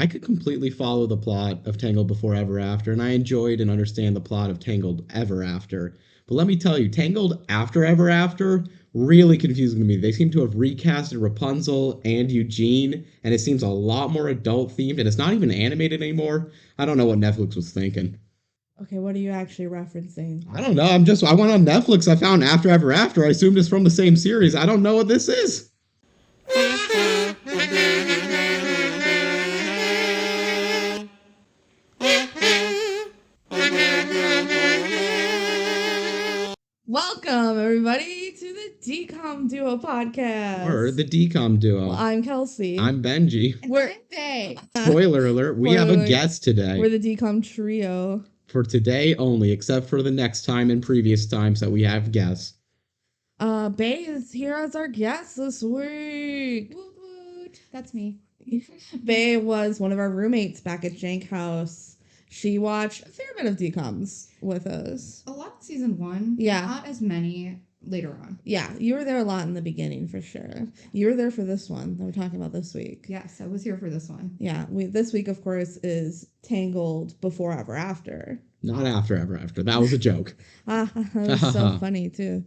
I could completely follow the plot of Tangled Before Ever After, and I enjoyed and understand the plot of Tangled Ever After. But let me tell you, Tangled After Ever After really confusing to me. They seem to have recasted Rapunzel and Eugene, and it seems a lot more adult themed, and it's not even animated anymore. I don't know what Netflix was thinking. Okay, what are you actually referencing? I don't know. I went on Netflix. I found After Ever After. I assumed it's from the same series. I don't know what this is. Welcome, everybody, to the DCOM Duo podcast. Or the DCOM duo. Well, I'm Kelsey. I'm BenG. And I'm BenG. Spoiler alert, we have a guest today. We're the DCOM trio. For today only, except for the next time and previous times that we have guests. Bay is here as our guest this week. Woot woot. That's me. Bay was one of our roommates back at Jank House. She watched a fair bit of DCOMs with us. A lot of season 1. Yeah. Not as many later on. Yeah, you were there a lot in the beginning for sure. You were there for this one that we're talking about this week. Yes, I was here for this one. Yeah, this week, of course, is Tangled Before Ever After. Not After Ever After. That was a joke. That was so funny, too.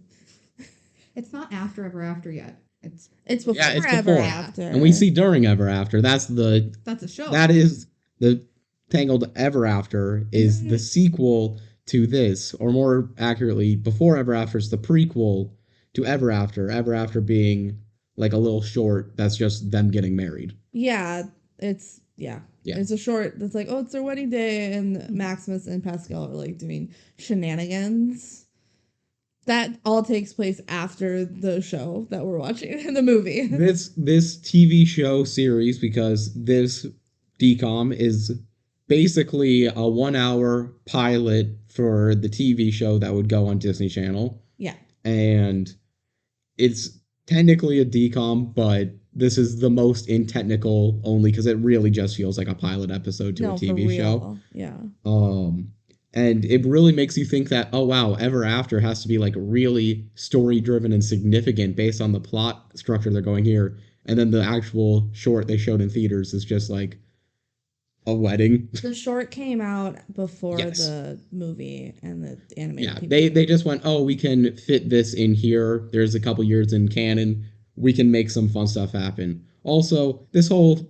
It's not After Ever After yet. It's before it's Ever before. After. And we see during Ever After. That's a show. That is the Tangled Ever After is the sequel to this, or more accurately, Before Ever After is the prequel to Ever After. Ever After being like a little short that's just them getting married. Yeah, it's a short that's like, oh, it's their wedding day, and Maximus and Pascal are like doing shenanigans. That all takes place after the show that we're watching in the movie. This TV show series, because this DCOM is basically a 1-hour pilot for the TV show that would go on Disney Channel. Yeah. And it's technically a DCOM, but this is the most in technical only because it really just feels like a pilot episode to a TV show. Yeah. And it really makes you think that, oh wow, Ever After has to be like really story driven and significant based on the plot structure they're going here. And then the actual short they showed in theaters is just like a wedding. The short came out before the movie and the animated. Yeah, they just went, oh, we can fit this in here. There's a couple years in canon. We can make some fun stuff happen. Also, this whole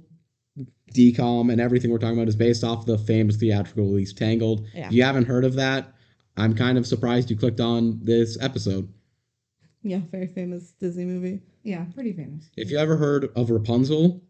DCOM and everything we're talking about is based off the famous theatrical release Tangled. Yeah. If you haven't heard of that, I'm kind of surprised you clicked on this episode. Yeah, very famous Disney movie. Yeah, pretty famous. If you ever heard of Rapunzel,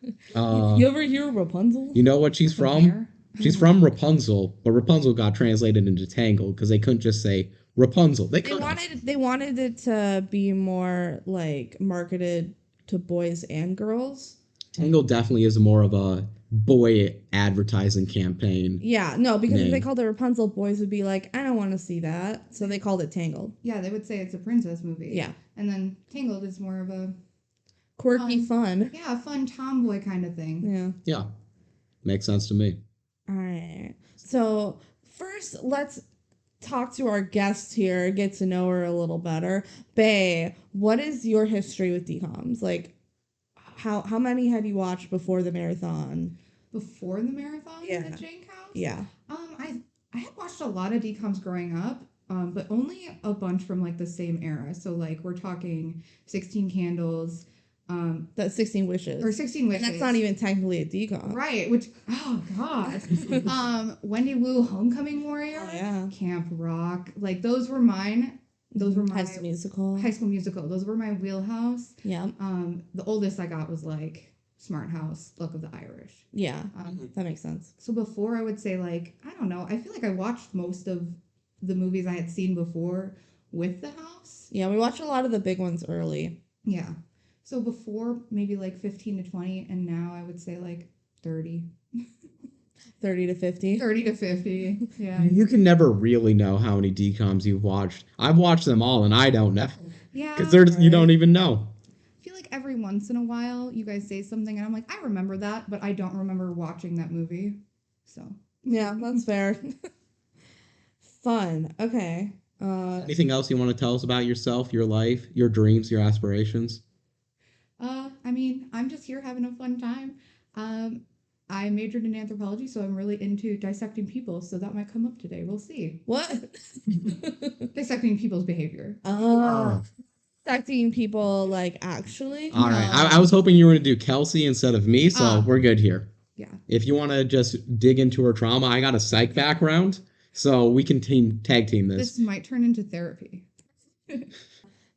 you ever hear Rapunzel? You know what she's from? She's from Rapunzel, but Rapunzel got translated into Tangled because they couldn't just say Rapunzel. They wanted it to be more like marketed to boys and girls. Tangled definitely is more of a boy advertising campaign. Yeah, no, because if they called it Rapunzel, boys would be like, I don't want to see that. So they called it Tangled. Yeah, they would say it's a princess movie. Yeah. And then Tangled is more of a quirky fun. Yeah, fun tomboy kind of thing. Yeah. Makes sense to me. All right. So first, let's talk to our guest here, get to know her a little better. Bay, what is your history with DCOMs? Like, how many had you watched before the marathon? Before the marathon at Jank House? Yeah. I had watched a lot of DCOMs growing up, but only a bunch from like the same era. So like we're talking 16 Candles. That's 16 Wishes. Or 16 Wishes. And that's not even technically a DCOM. Right, which, oh god. Wendy Wu, Homecoming Warrior. Oh, yeah. Camp Rock. Like those were mine. Those were my High School Musical. High School Musical. Those were my wheelhouse. Yeah. The oldest I got was like Smart House, Luck of the Irish. Yeah. That makes sense. So before I would say like, I don't know, I feel like I watched most of the movies I had seen before with the house. Yeah, we watched a lot of the big ones early. Yeah. So before maybe like 15 to 20, and now I would say like 30. 30 to 50. 30 to 50. Yeah. You can never really know how many DCOMs you've watched. I've watched them all, and I don't know. Yeah. Because you don't even know. I feel like every once in a while you guys say something, and I'm like, I remember that, but I don't remember watching that movie. So. Yeah, that's fair. Fun. Okay. Anything else you want to tell us about yourself, your life, your dreams, your aspirations? I mean, I'm just here having a fun time. I majored in anthropology, so I'm really into dissecting people. So that might come up today. We'll see. What? Dissecting people's behavior. Oh, affecting people like actually. All right. No. I was hoping you were going to do Kelsey instead of me, so we're good here. Yeah. If you want to just dig into her trauma, I got a psych background, so we can tag team this. This might turn into therapy.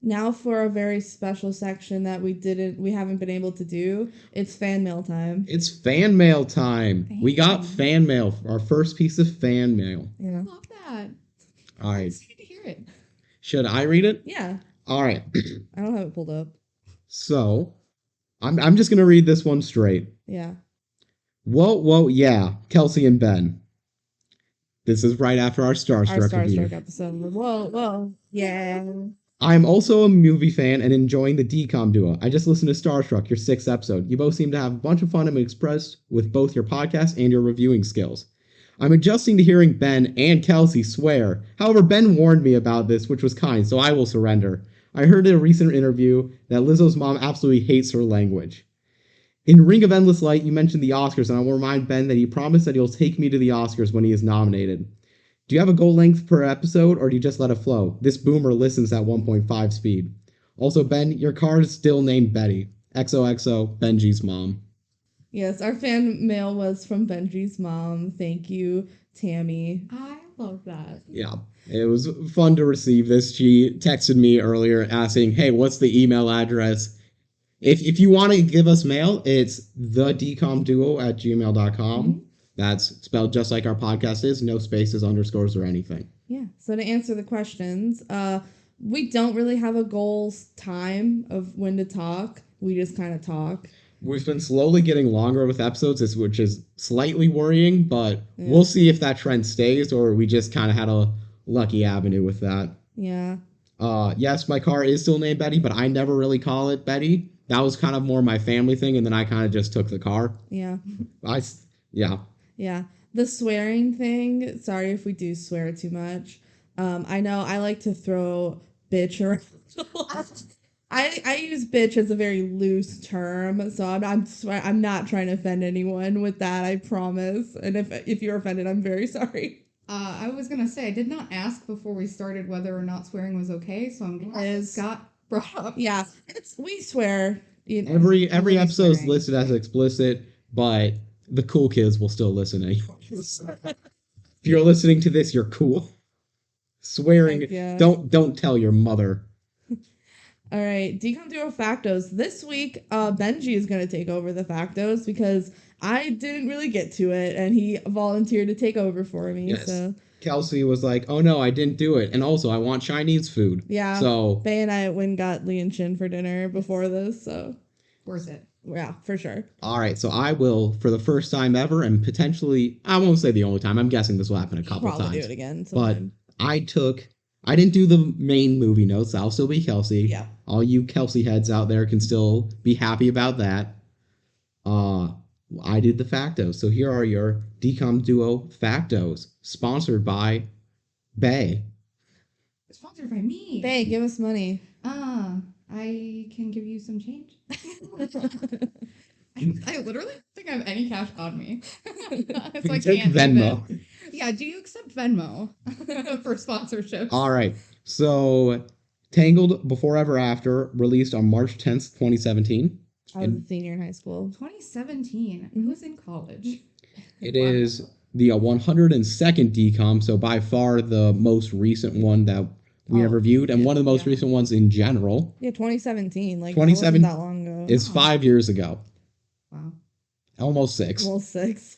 Now for a very special section that we haven't been able to do. It's fan mail time. It's fan mail time. We got fan mail, our first piece of fan mail. Yeah. I love that. All right. I'm excited to hear it. Should I read it? Yeah. All right. I don't have it pulled up. So, I'm just gonna read this one straight. Yeah. Whoa, yeah, Kelsey and Ben. This is right after our Our Starstruck review. Starstruck episode. Whoa, yeah. I'm also a movie fan and enjoying the DCOM duo. I just listened to Starstruck, your 6th episode. You both seem to have a bunch of fun and expressed with both your podcast and your reviewing skills. I'm adjusting to hearing Ben and Kelsey swear. However, Ben warned me about this, which was kind, so I will surrender. I heard in a recent interview that Lizzo's mom absolutely hates her language. In Ring of Endless Light, you mentioned the Oscars, and I will remind Ben that he promised that he'll take me to the Oscars when he is nominated. Do you have a goal length per episode, or do you just let it flow? This boomer listens at 1.5 speed. Also, Ben, your car is still named Betty. XOXO, Benji's mom. Yes, our fan mail was from Benji's mom. Thank you, Tammy. I love that. Yeah, it was fun to receive this. She texted me earlier asking, hey, what's the email address? If you want to give us mail, it's thedcomduo@gmail.com. Mm-hmm. That's spelled just like our podcast is, no spaces, underscores, or anything. Yeah. So to answer the questions, we don't really have a goals time of when to talk. We just kind of talk. We've been slowly getting longer with episodes, which is slightly worrying, but we'll see if that trend stays or we just kind of had a lucky avenue with that. Yeah. Yes, my car is still named Betty, but I never really call it Betty. That was kind of more my family thing, and then I kind of just took the car. Yeah. Yeah. Yeah. The swearing thing, sorry if we do swear too much. I know I like to throw bitch around a lot. I use bitch as a very loose term, so I'm not trying to offend anyone with that, I promise. And if you're offended, I'm very sorry. I was gonna say I did not ask before we started whether or not swearing was okay, so I'm glad it got brought up. Yeah, we swear. You know. Every episode is swearing. listed as explicit, but the cool kids will still listen anyway. If you're listening to this, you're cool. Swearing, Yeah. don't tell your mother. All right, DCOM Duo Factos. This week, BenG is going to take over the Factos because I didn't really get to it, and he volunteered to take over for me. Yes. So Kelsey was like, oh no, I didn't do it. And also, I want Chinese food. yeah, So, Bae and I went and got Lee and Chin for dinner before this, so Worth it. yeah, for sure. all right, so I will, for the first time ever, and potentially, I won't say the only time, I'm guessing this will happen a couple Probably times. do it again But sometime. I didn't do the main movie notes. I'll still be Kelsey. Yeah. All you Kelsey heads out there can still be happy about that. I did the factos. So here are your DCOM Duo factos, sponsored by Bae. Sponsored by me. Bae, give us money. I can give you some change. I literally don't think I have any cash on me. So I Take can't Venmo. even- Yeah, do you accept Venmo for sponsorships? All right. So Tangled Before Ever After, released on March 10th, 2017. I was a senior in high school. 2017. Who was in college? It is the 102nd DCOM, so by far the most recent one that we have reviewed, and one of the most recent ones in general. Yeah, 2017. Like 27 that long ago. It's 5 years ago. Wow. Almost 6. Well, 6.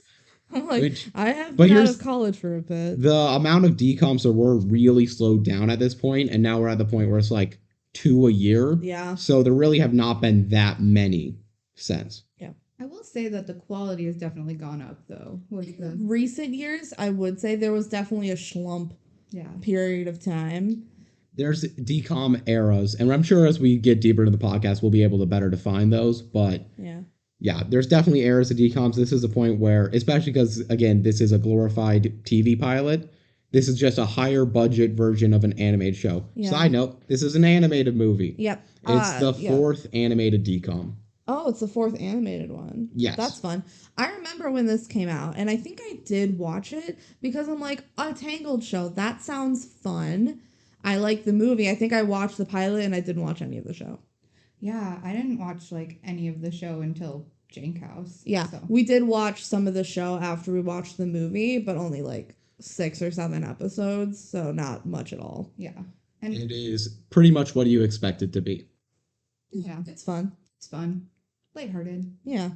I'm like, Which- I have but been out here's- of college for a bit. The amount of DCOMs that were really slowed down at this point, and now we're at the point where it's like 2 a year. Yeah. So there really have not been that many since. I will say that the quality has definitely gone up, though. With the, Recent years, I would say there was definitely a schlump yeah. period of time. There's DCOM eras, and I'm sure as we get deeper into the podcast, we'll be able to better define those. But yeah, there's definitely eras of DCOMs. This is a point where, especially because, again, this is a glorified TV pilot, this is just a higher budget version of an animated show. Yeah. Side note, this is an animated movie. Yep. It's the 4th animated DCOM. Oh, it's the fourth animated one. Yes. That's fun. I remember when this came out, and I think I did watch it because I'm like, a Tangled show. That sounds fun. I like the movie. I think I watched the pilot and I didn't watch any of the show. Yeah, I didn't watch like any of the show until Jank House. Yeah, So. we did watch some of the show after we watched the movie, but only like 6 or 7 episodes, so not much at all. Yeah. And It is pretty much what you expect it to be. yeah, It's fun. it's fun. Lighthearted. Yeah.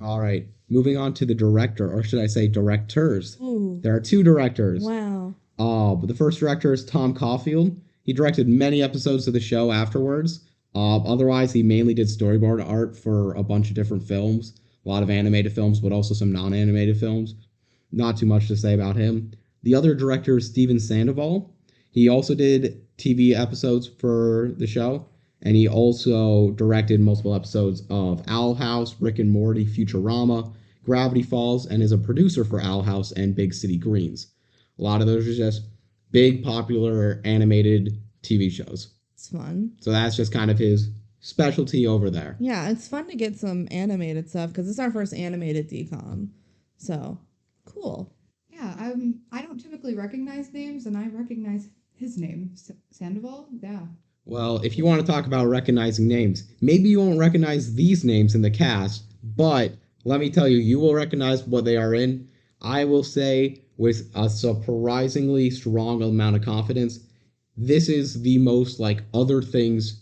All right, moving on to the director, or should I say directors. Ooh. There are 2 directors. Wow. But the first director is Tom Caulfield. He directed many episodes of the show afterwards. Otherwise, he mainly did storyboard art for a bunch of different films, a lot of animated films, but also some non-animated films. Not too much to say about him. The other director is Steven Sandoval. He also did TV episodes for the show, and he also directed multiple episodes of Owl House, Rick and Morty, Futurama, Gravity Falls, and is a producer for Owl House and Big City Greens. A lot of those are just big, popular animated TV shows. It's fun. So that's just kind of his specialty over there. Yeah, it's fun to get some animated stuff because it's our first animated DCOM. So, cool. Yeah, I don't typically recognize names, and I recognize his name, Sandoval. Yeah. Well, if you want to talk about recognizing names, maybe you won't recognize these names in the cast, but let me tell you, you will recognize what they are in. I will say, with a surprisingly strong amount of confidence, this is the most, like, other things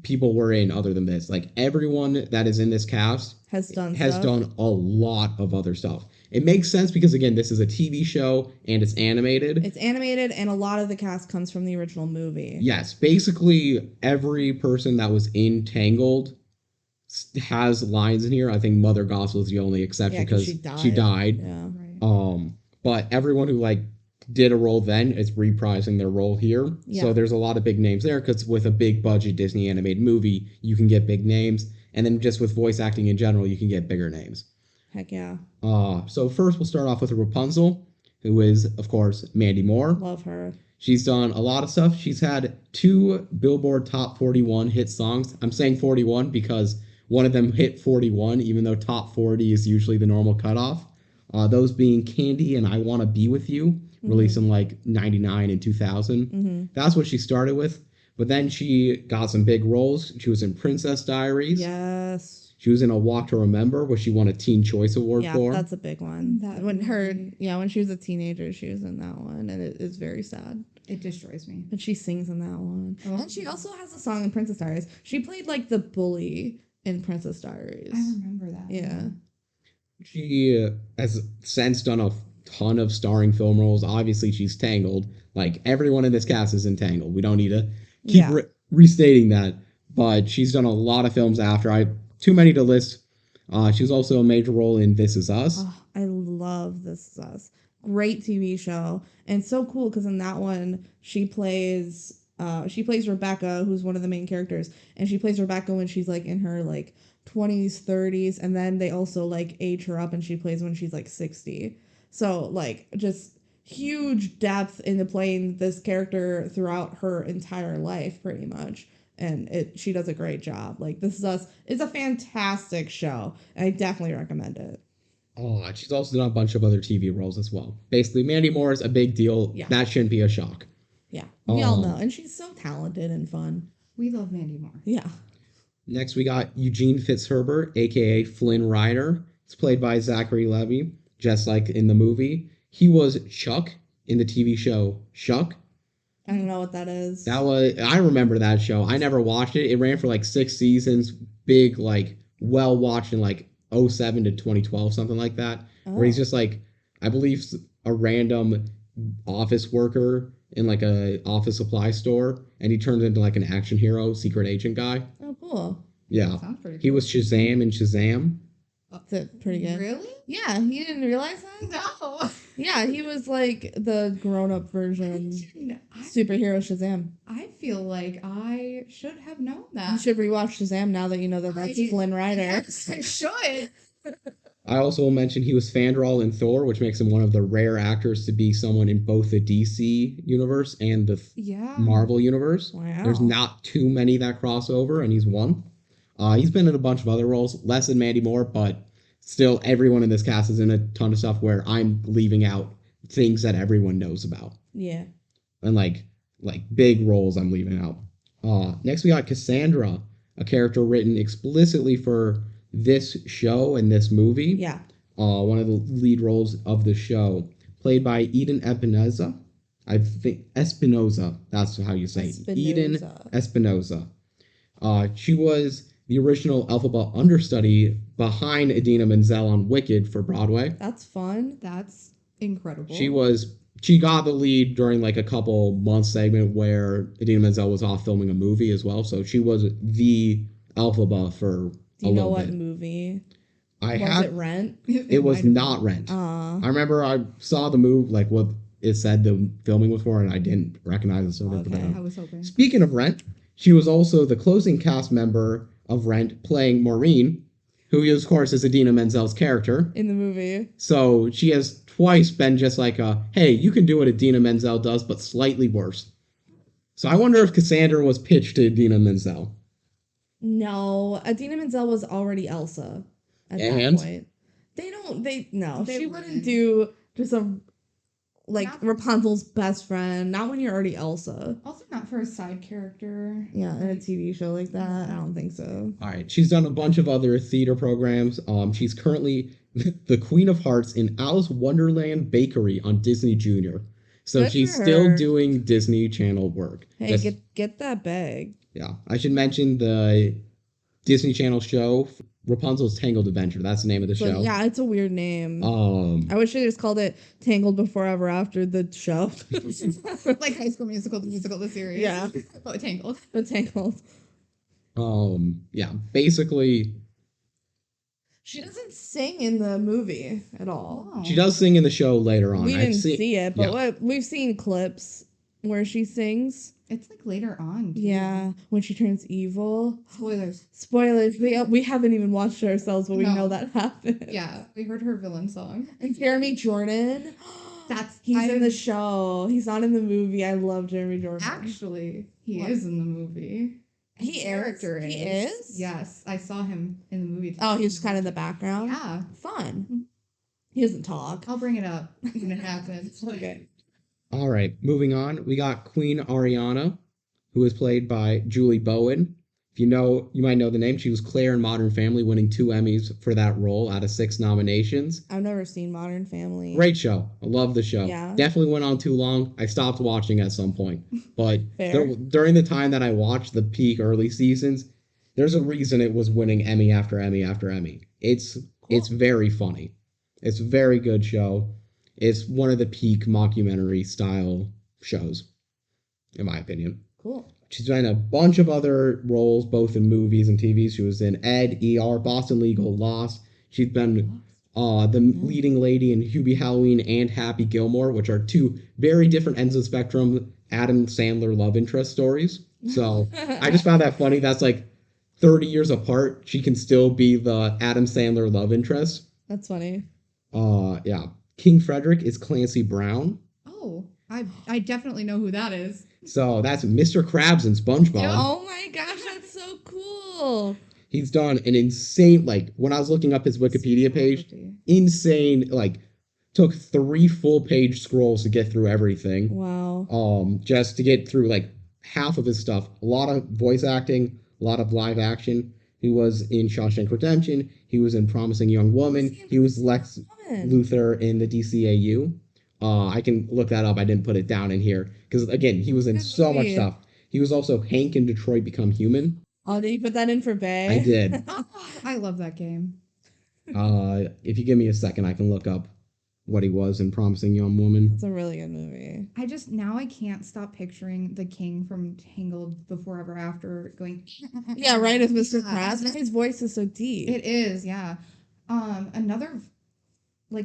people were in other than this. Like, everyone that is in this cast Has done a lot of other stuff. It makes sense because, again, this is a TV show and it's animated. It's animated, and a lot of the cast comes from the original movie. Yes, basically every person that was in Tangled has lines in here. I think Mother Gospel is the only exception because she died. Yeah. Right. But everyone who like did a role then is reprising their role here. Yeah. So there's a lot of big names there because with a big budget Disney animated movie, you can get big names, and then just with voice acting in general, you can get bigger names. Heck yeah. So first we'll start off with Rapunzel, who is of course Mandy Moore. Love her. She's done a lot of stuff. She's had 2 Billboard Top 41 hit songs. I'm saying 41 because one of them hit 41, even though top 40 is usually the normal cutoff. Those being Candy and I Wanna Be With You, released in like 99 and 2000. Mm-hmm. That's what she started with. But then she got some big roles. She was in Princess Diaries. Yes. She was in A Walk to Remember, which she won a Teen Choice Award Yeah, for. that's a big one. That when movie. when she was a teenager, she was in that one, and it is very sad. It destroys me. And she sings in that one. Oh. And she also has a song in Princess Diaries. She played like the bully in Princess Diaries. I remember that. Yeah. She has since done a ton of starring film roles. Obviously, she's Tangled. Like, everyone in this cast is in Tangled. We don't need to keep Yeah. restating that. But she's done a lot of films after. Too many to list. She was also a major role in This Is Us. Oh, I love This Is Us. Great TV show. And so cool because in that one she plays Rebecca, who's one of the main characters, and she plays Rebecca when she's like in her like 20s, 30s, and then they also like age her up and she plays when she's like 60. So like just huge depth into playing this character throughout her entire life pretty much. And she does a great job. Like, This Is Us is a fantastic show. And I definitely recommend it. Oh, she's also done a bunch of other TV roles as well. Basically, Mandy Moore is a big deal. Yeah. That shouldn't be a shock. Yeah, we all know. And she's so talented and fun. We love Mandy Moore. Yeah. Next, we got Eugene Fitzherbert, a.k.a. Flynn Rider. It's played by Zachary Levi, just like in the movie. He was Chuck in the TV show Chuck. I don't know what that is. I remember that show. I never watched it. It ran for like 6 seasons. Big, like, well watched in like 07 to 2012, something like that. Where he's just like, I believe, a random office worker in like a office supply store, and he turns into like an action hero, secret agent guy. Oh, cool. Yeah. That sounds pretty cool. He was Shazam in Shazam. That's pretty good. Really? Yeah, you didn't realize that? No. Yeah, he was like the grown-up version superhero Shazam. I feel like I should have known that. You should rewatch Shazam now that you know that that's Flynn Rider. Yes, I should. I also will mention he was Fandral in Thor, which makes him one of the rare actors to be someone in both the DC universe and the Yeah. Marvel universe. Wow. There's not too many that cross over, and he's one. He's been in a bunch of other roles, less than Mandy Moore, but still everyone in this cast is in a ton of stuff where I'm leaving out things that everyone knows about. Yeah. And like big roles I'm leaving out. Next we got Cassandra, a character written explicitly for this show and this movie. Yeah. One of the lead roles of the show, played by Eden Espinosa. I think Espinosa, that's how you say it. Eden Espinosa. She was the original Elphaba understudy behind Idina Menzel on Wicked for Broadway. That's fun. That's incredible. She got the lead during like a couple months segment where Idina Menzel was off filming a movie as well. So she was the Elphaba for Do you know what movie? Was it Rent? It was not Rent. I remember I saw the move, like what it said the filming was for, and I didn't recognize it. So okay, I was hoping. Speaking of Rent, she was also the closing cast member of Rent, playing Maureen, who of course is Idina Menzel's character in the movie. So she has twice been just like, hey, you can do what Idina Menzel does, but slightly worse. So I wonder if Cassandra was pitched to Idina Menzel. No, Idina Menzel was already Elsa at that point. She wouldn't do just Rapunzel's best friend. Not when you're already Elsa. Also not for a side character. Yeah, in a TV show like that. I don't think so. All right. She's done a bunch of other theater programs. She's currently the Queen of Hearts in Alice Wonderland Bakery on Disney Junior. So Good she's for still her. doing Disney Channel work. Hey, get that bag. Yeah. I should mention the Disney Channel show, Rapunzel's Tangled Adventure. That's the name of the show. Yeah, it's a weird name. I wish they just called it Tangled Before Ever After the show. Like High School Musical, the series. Yeah. Oh, Tangled. The Tangled. Yeah, basically She doesn't sing in the movie at all. Oh. she does sing in the show later on. We didn't see it, but we've seen clips where she sings. It's like later on. Too. Yeah, when she turns evil. Spoilers. Spoilers. We haven't even watched it ourselves, but we know that happened. Yeah, we heard her villain song. And Jeremy Jordan. He's in the show. He's not in the movie. I love Jeremy Jordan. Actually, he is in the movie. He is? Yes, I saw him in the movie. Oh, he's kind of in the background? Yeah. Fun. He doesn't talk. I'll bring it up when it happens. Okay. All right, moving on. We got Queen Ariana, who is played by Julie Bowen. If you know, you might know the name. She was Claire in Modern Family, winning 2 Emmys for that role out of 6 nominations. I've never seen Modern Family. Great show. I love the show. Yeah. Definitely went on too long. I stopped watching at some point. But Fair. during the time that I watched the peak early seasons, there's a reason it was winning Emmy after Emmy after Emmy. It's very funny. It's a very good show. It's one of the peak mockumentary style shows, in my opinion. Cool. She's done a bunch of other roles, both in movies and TV. She was in Ed, ER, Boston Legal, Lost. She's been the leading lady in Hubie Halloween and Happy Gilmore, which are 2 very different ends of the spectrum Adam Sandler love interest stories. So I just found that funny. That's like 30 years apart. She can still be the Adam Sandler love interest. That's funny. Yeah. King Frederick is Clancy Brown. Oh, I definitely know who that is. So that's Mr. Krabs in SpongeBob. Oh my gosh, that's so cool. He's done an insane, when I was looking up his Wikipedia page, insane, took 3 full page scrolls to get through everything. Wow. Just to get through half of his stuff. A lot of voice acting, a lot of live action. He was in Shawshank Redemption. He was in Promising Young Woman. He was Lex Luthor in the DCAU. I can look that up. I didn't put it down in here. Because, again, he was in so much stuff. He was also Hank in Detroit Become Human. Oh, did you put that in for Bay? I did. I love that game. If you give me a second, I can look up what he was in Promising Young Woman. It's a really good movie. I can't stop picturing the king from Tangled Before Ever After going. Yeah, right, as Mr. Krabs. His voice is so deep. It is, yeah. Another,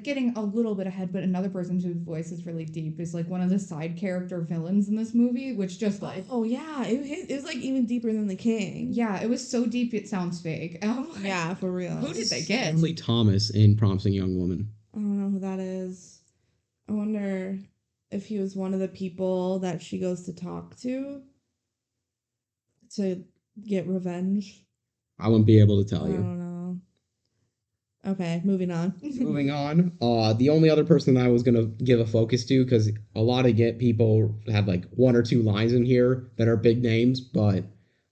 getting a little bit ahead, but another person whose voice is really deep is one of the side character villains in this movie, which just oh yeah, it was even deeper than the king. Yeah, it was so deep it sounds fake. Yeah, for real. Who did they get? Stanley Thomas in Promising Young Woman. I don't know who that is. I wonder if he was one of the people that she goes to talk to get revenge. I wouldn't be able to I tell you. don't know. Okay, moving on. Moving on. The only other person that I was gonna give a focus to, because a lot of people had like one or two lines in here that are big names, but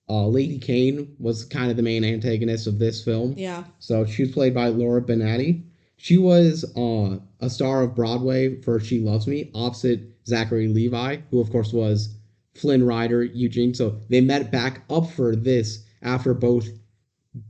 Lady Kane was kind of the main antagonist of this film. Yeah. So she was played by Laura Benatti. She was a star of Broadway for She Loves Me, opposite Zachary Levi, who of course was Flynn Rider, Eugene. So they met back up for this after both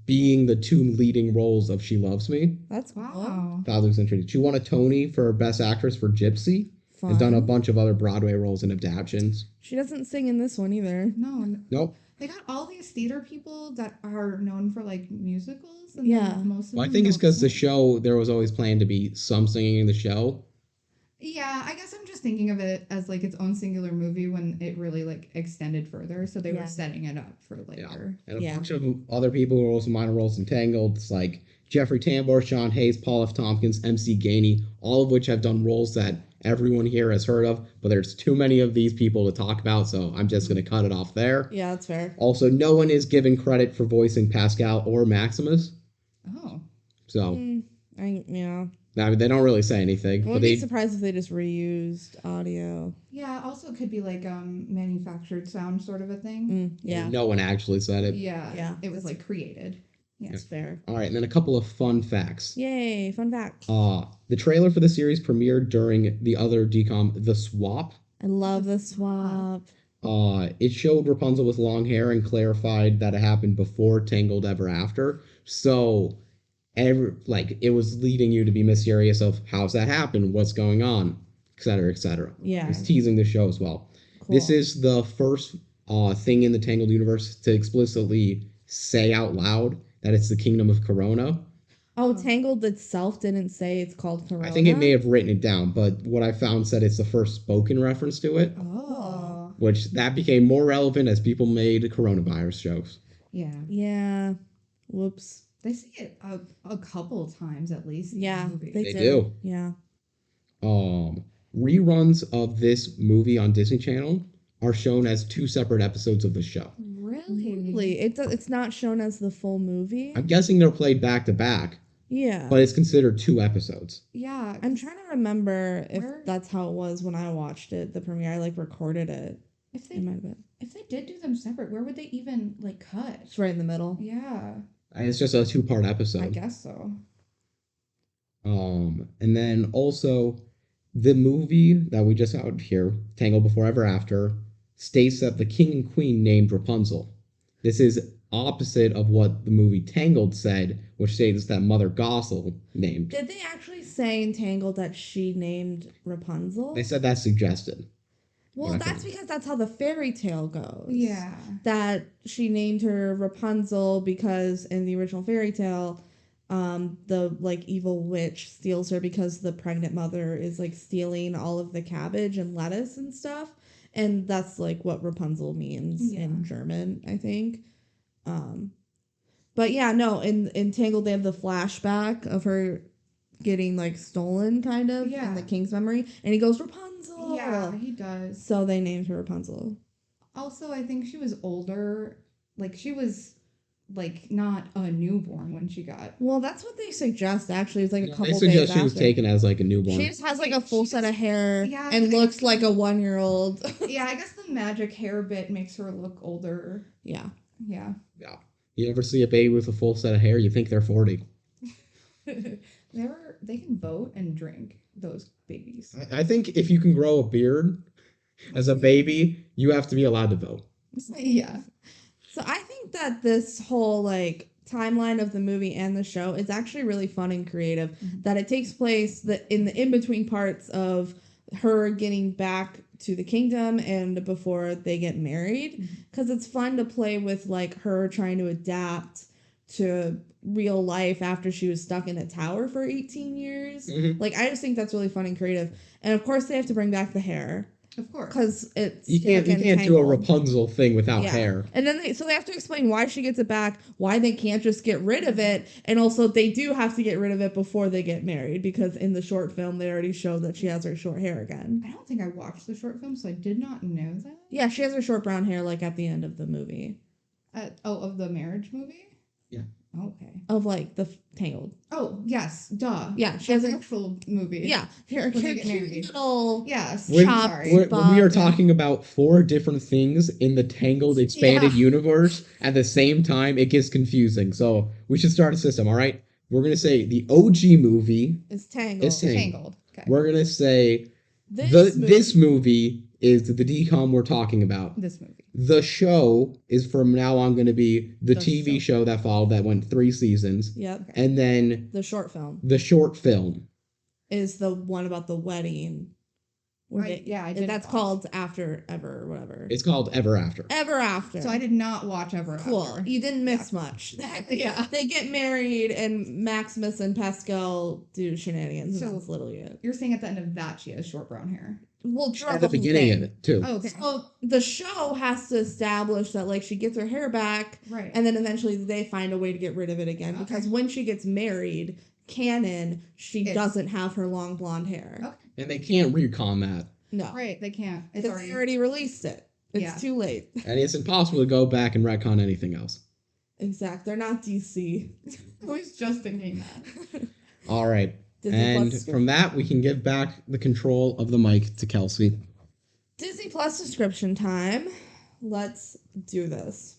being the two leading roles of She Loves Me. That's cool. Wow. That was interesting. She won a Tony for Best Actress for Gypsy and done a Fun. bunch of other Broadway roles and adaptations. She doesn't sing in this one either. No, Nope. they got all these theater people that are known for like musicals, and Yeah. then most of Well, I them think it's don't because the sing. show, there was always planned to be some singing in the show. Yeah, I guess I'm just thinking of it as like its own singular movie when it really like extended further, so they Yeah. were setting it up for later. And a Yeah. bunch of other people who were also minor roles in Tangled. It's like Jeffrey Tambor, Sean Hayes, Paul F. Tompkins, MC Gainey, all of which have done roles that everyone here has heard of, but there's too many of these people to talk about, so I'm just going to cut it off there. Yeah, that's fair. Also, no one is given credit for voicing Pascal or Maximus, Oh, so Yeah. I mean, they don't really say anything. I But wouldn't be they, surprised if they just reused audio. yeah. Also, could be like manufactured sound sort of a thing. Yeah. no one actually said it. Yeah, Yeah. It was like created. Yeah. That's fair. All right, and then a couple of fun facts. Yay, fun fact. The trailer for the series premiered during the other DCOM, The Swap. I love the swap. It showed Rapunzel with long hair and clarified that it happened before Tangled Ever After. So, it was leading you to be mysterious of how's that happen, what's going on, etc., etc. Yeah. It was teasing the show as well. Cool. This is the first thing in the Tangled universe to explicitly say out loud that it's the Kingdom of Corona. Oh, Tangled itself didn't say it's called Corona. I think it may have written it down, but what I found said it's the first spoken reference to it, Oh, which that became more relevant as people made coronavirus jokes. yeah. Yeah. Whoops. They see it a couple times at least. in the Yeah, movie. They do. Yeah. Reruns of this movie on Disney Channel are shown as two separate episodes of the show. Really? It's not shown as the full movie? I'm guessing they're played back to back, Yeah. but it's considered two episodes. Yeah. I'm trying to remember if Where- that's how it was when I watched it, the premiere. I recorded it. If It might have been. if they did do them separate, where would they even like cut? It's right in the middle. Yeah, It's just a two-part I episode. guess so. And then also the movie that we just out here, Tangled Before Ever After, states that the king and queen named Rapunzel. This is opposite of what the movie Tangled said, which states that Mother Gothel named. Did they actually say in Tangled that she named Rapunzel? They said that's suggested. Well, I that's think. because that's how the fairy tale goes. Yeah. That she named her Rapunzel because in the original fairy tale, the evil witch steals her because the pregnant mother is stealing all of the cabbage and lettuce and stuff. And that's what Rapunzel means in German, I think. But yeah, no, in Tangled they have the flashback of her getting stolen kind of in the king's memory, and he goes Rapunzel. Yeah, he does. So they named her Rapunzel. Also, I think she was older. She was not a newborn when she got. Well, that's what they suggest. Actually, it's a couple They days suggest she was after. taken as a newborn. She just has a full set of hair Yeah, and I looks guess- like a 1-year-old. Yeah, I guess the magic hair bit makes her look older. Yeah. Yeah. Yeah. You ever see a baby with a full set of hair, you think they're 40. They can vote and drink, those babies. I think if you can grow a beard as a baby, you have to be allowed to vote. Yeah. So I think that this whole timeline of the movie and the show is actually really fun and creative. Mhm. That it takes place in the in-between parts of her getting back to the kingdom and before they get married, Mhm. because it's fun to play with her trying to adapt to real life after she was stuck in a tower for 18 years. Mhm. I just think that's really fun and creative. And of course they have to bring back the hair Of course. because it's You can't do a Tangled. Rapunzel thing without Yeah. hair. And then they have to explain why she gets it back, why they can't just get rid of it, and also they do have to get rid of it before they get married, because in the short film they already showed that she has her short hair again. I don't think I watched the short film, so I did not know that. Yeah, she has her short brown hair at the end of the movie. Of the marriage movie? Okay. of like the Tangled. Oh, yes. Duh. Yeah, she has That's a an actual movie. yeah, her When they cute get married. little Yes. When, Chop Sorry. when we are bug. talking about 4 different things in the Tangled expanded Yeah. universe at the same time, it gets confusing. So we should start a system, all right? We're going to say the OG movie Is Tangled. is Tangled. Tangled. Okay. We're going to say This this movie is the DCOM we're talking about. This movie. The show is from now on going to be the The TV show. show that followed that went 3 seasons. Yep. Okay. And then The short film the short film. is the one about the wedding. where I they- did. That's watch. called After Ever or whatever. It's called Ever After. Ever After. So I did not watch Ever Cool. After. You didn't miss much. Yeah. They get married and Maximus and Pascal do shenanigans. So- And that's literally it. You're saying at the end of that she has short brown hair. Well, throughout At the whole beginning thing. of it, too. Oh, okay. So the show has to establish that like she gets her hair back, Right. and then eventually they find a way to get rid of it again. Okay. Because when she gets married, canon, she It's- doesn't have her long blonde hair. Okay. And they can't recon that. No, Right. They can't. It's because already. they already released it. It's Yeah. too late. And it's impossible to go back and retcon anything else. Exact. They're not DC. I was just thinking that. All right. Disney And Plus from that, we can give back the control of the mic to Kelsey. Disney Plus subscription time. Let's do this.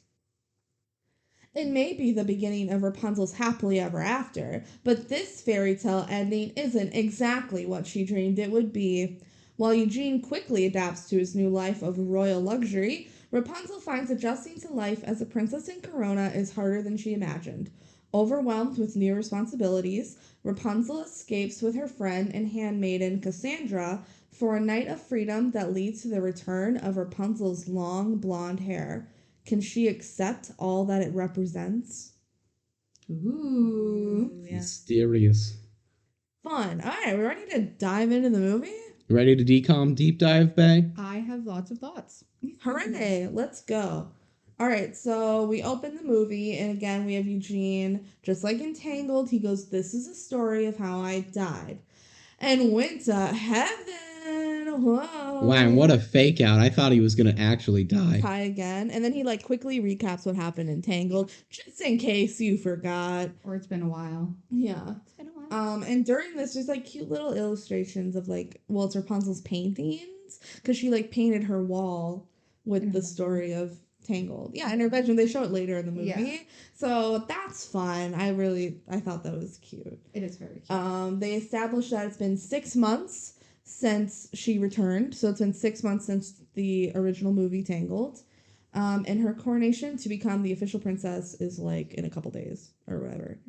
It may be the beginning of Rapunzel's happily ever after, but this fairy tale ending isn't exactly what she dreamed it would be. While Eugene quickly adapts to his new life of royal luxury, Rapunzel finds adjusting to life as a princess in Corona is harder than she imagined. Overwhelmed with new responsibilities, Rapunzel escapes with her friend and handmaiden Cassandra for a night of freedom that leads to the return of Rapunzel's long blonde hair. Can she accept all that it represents? Ooh. Mysterious. Fun. All right, we ready to dive into the movie? Ready to decom deep dive, Bay? I have lots of thoughts. Hooray, let's go. All right, so we open the movie, and again, we have Eugene. Just like in Tangled, he goes, "This is a story of how I died." And went to heaven. Whoa. Wow, and what a fake out. I thought he was going to actually die. Tie again. And then he like quickly recaps what happened in Tangled, just in case you forgot. Or it's been a while. Yeah. It's been a while. And during this, there's like cute little illustrations of like, well, it's Rapunzel's paintings because she like painted her wall with In the her story of Tangled. Yeah, in her bedroom. They show it later in the movie, Yeah. so that's fun. I thought that was cute. It is very cute. They established that it's been 6 months since she returned, so it's been 6 months since the original movie Tangled. And her coronation to become the official princess is like in a couple days or whatever.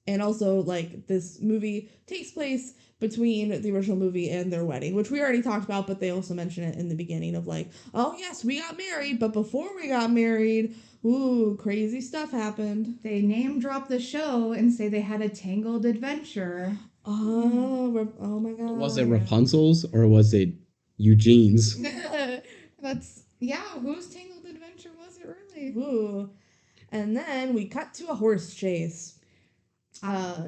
And also, like, this movie takes place between the original movie and their wedding, which we already talked about, but they also mention it in the beginning of, like, oh, yes, we got married, but before we got married, ooh, crazy stuff happened. They name drop the show and say they had a Tangled adventure. Oh my God. Was it Rapunzel's or was it Eugene's? That's, yeah, whose Tangled adventure was it really? Ooh. And then we cut to a horse chase.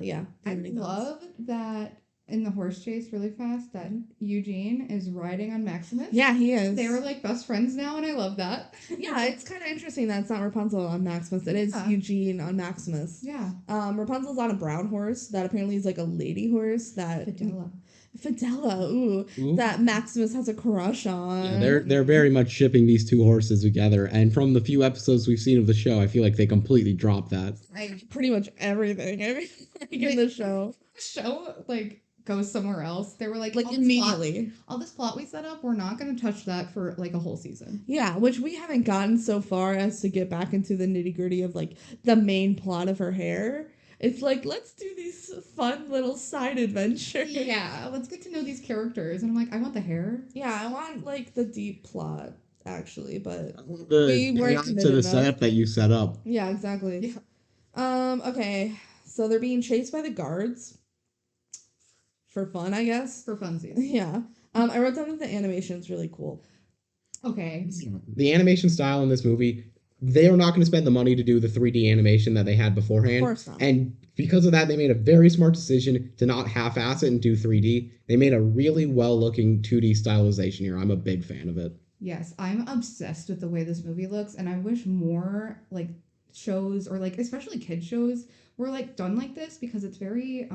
Yeah. I Any thoughts? love that in the horse chase really fast that Eugene is riding on Maximus. Yeah, he is. They were like best friends now, and I love that. Yeah, it's kind of interesting that it's not Rapunzel on Maximus. It is Yeah. Eugene on Maximus. Yeah. Rapunzel's on a brown horse that apparently is like a lady horse that Fidela, Ooh. that Maximus has a crush on. Yeah, they're very much shipping these two horses together, and from the few episodes we've seen of the show, I feel like they completely dropped that. Pretty much everything. In the show. The show like goes somewhere else. They were like Like all this plot- immediately. all this plot we set up, we're not going to touch that for like a whole season. Yeah, which we haven't gotten so far as to get back into the nitty gritty of like the main plot of her hair. It's like, let's do these fun little side adventures. Yeah, let's get to know these characters. And I'm like, I want the hair. Yeah, I want like the deep plot actually, but The We weren't payoff to committed the enough. setup that you set up. yeah, exactly. Okay, so they're being chased by the guards for fun, I guess. For funsies. Yeah. I wrote down that the animation's really cool. Okay. The animation style in this movie, they are not going to spend the money to do the 3D animation that they had beforehand. Of course not. And because of that, they made a very smart decision to not half-ass it and do 3D. They made a really well-looking 2D stylization here. I'm a big fan of it. Yes, I'm obsessed with the way this movie looks, and I wish more like shows or like especially kid shows were like done like this because it's very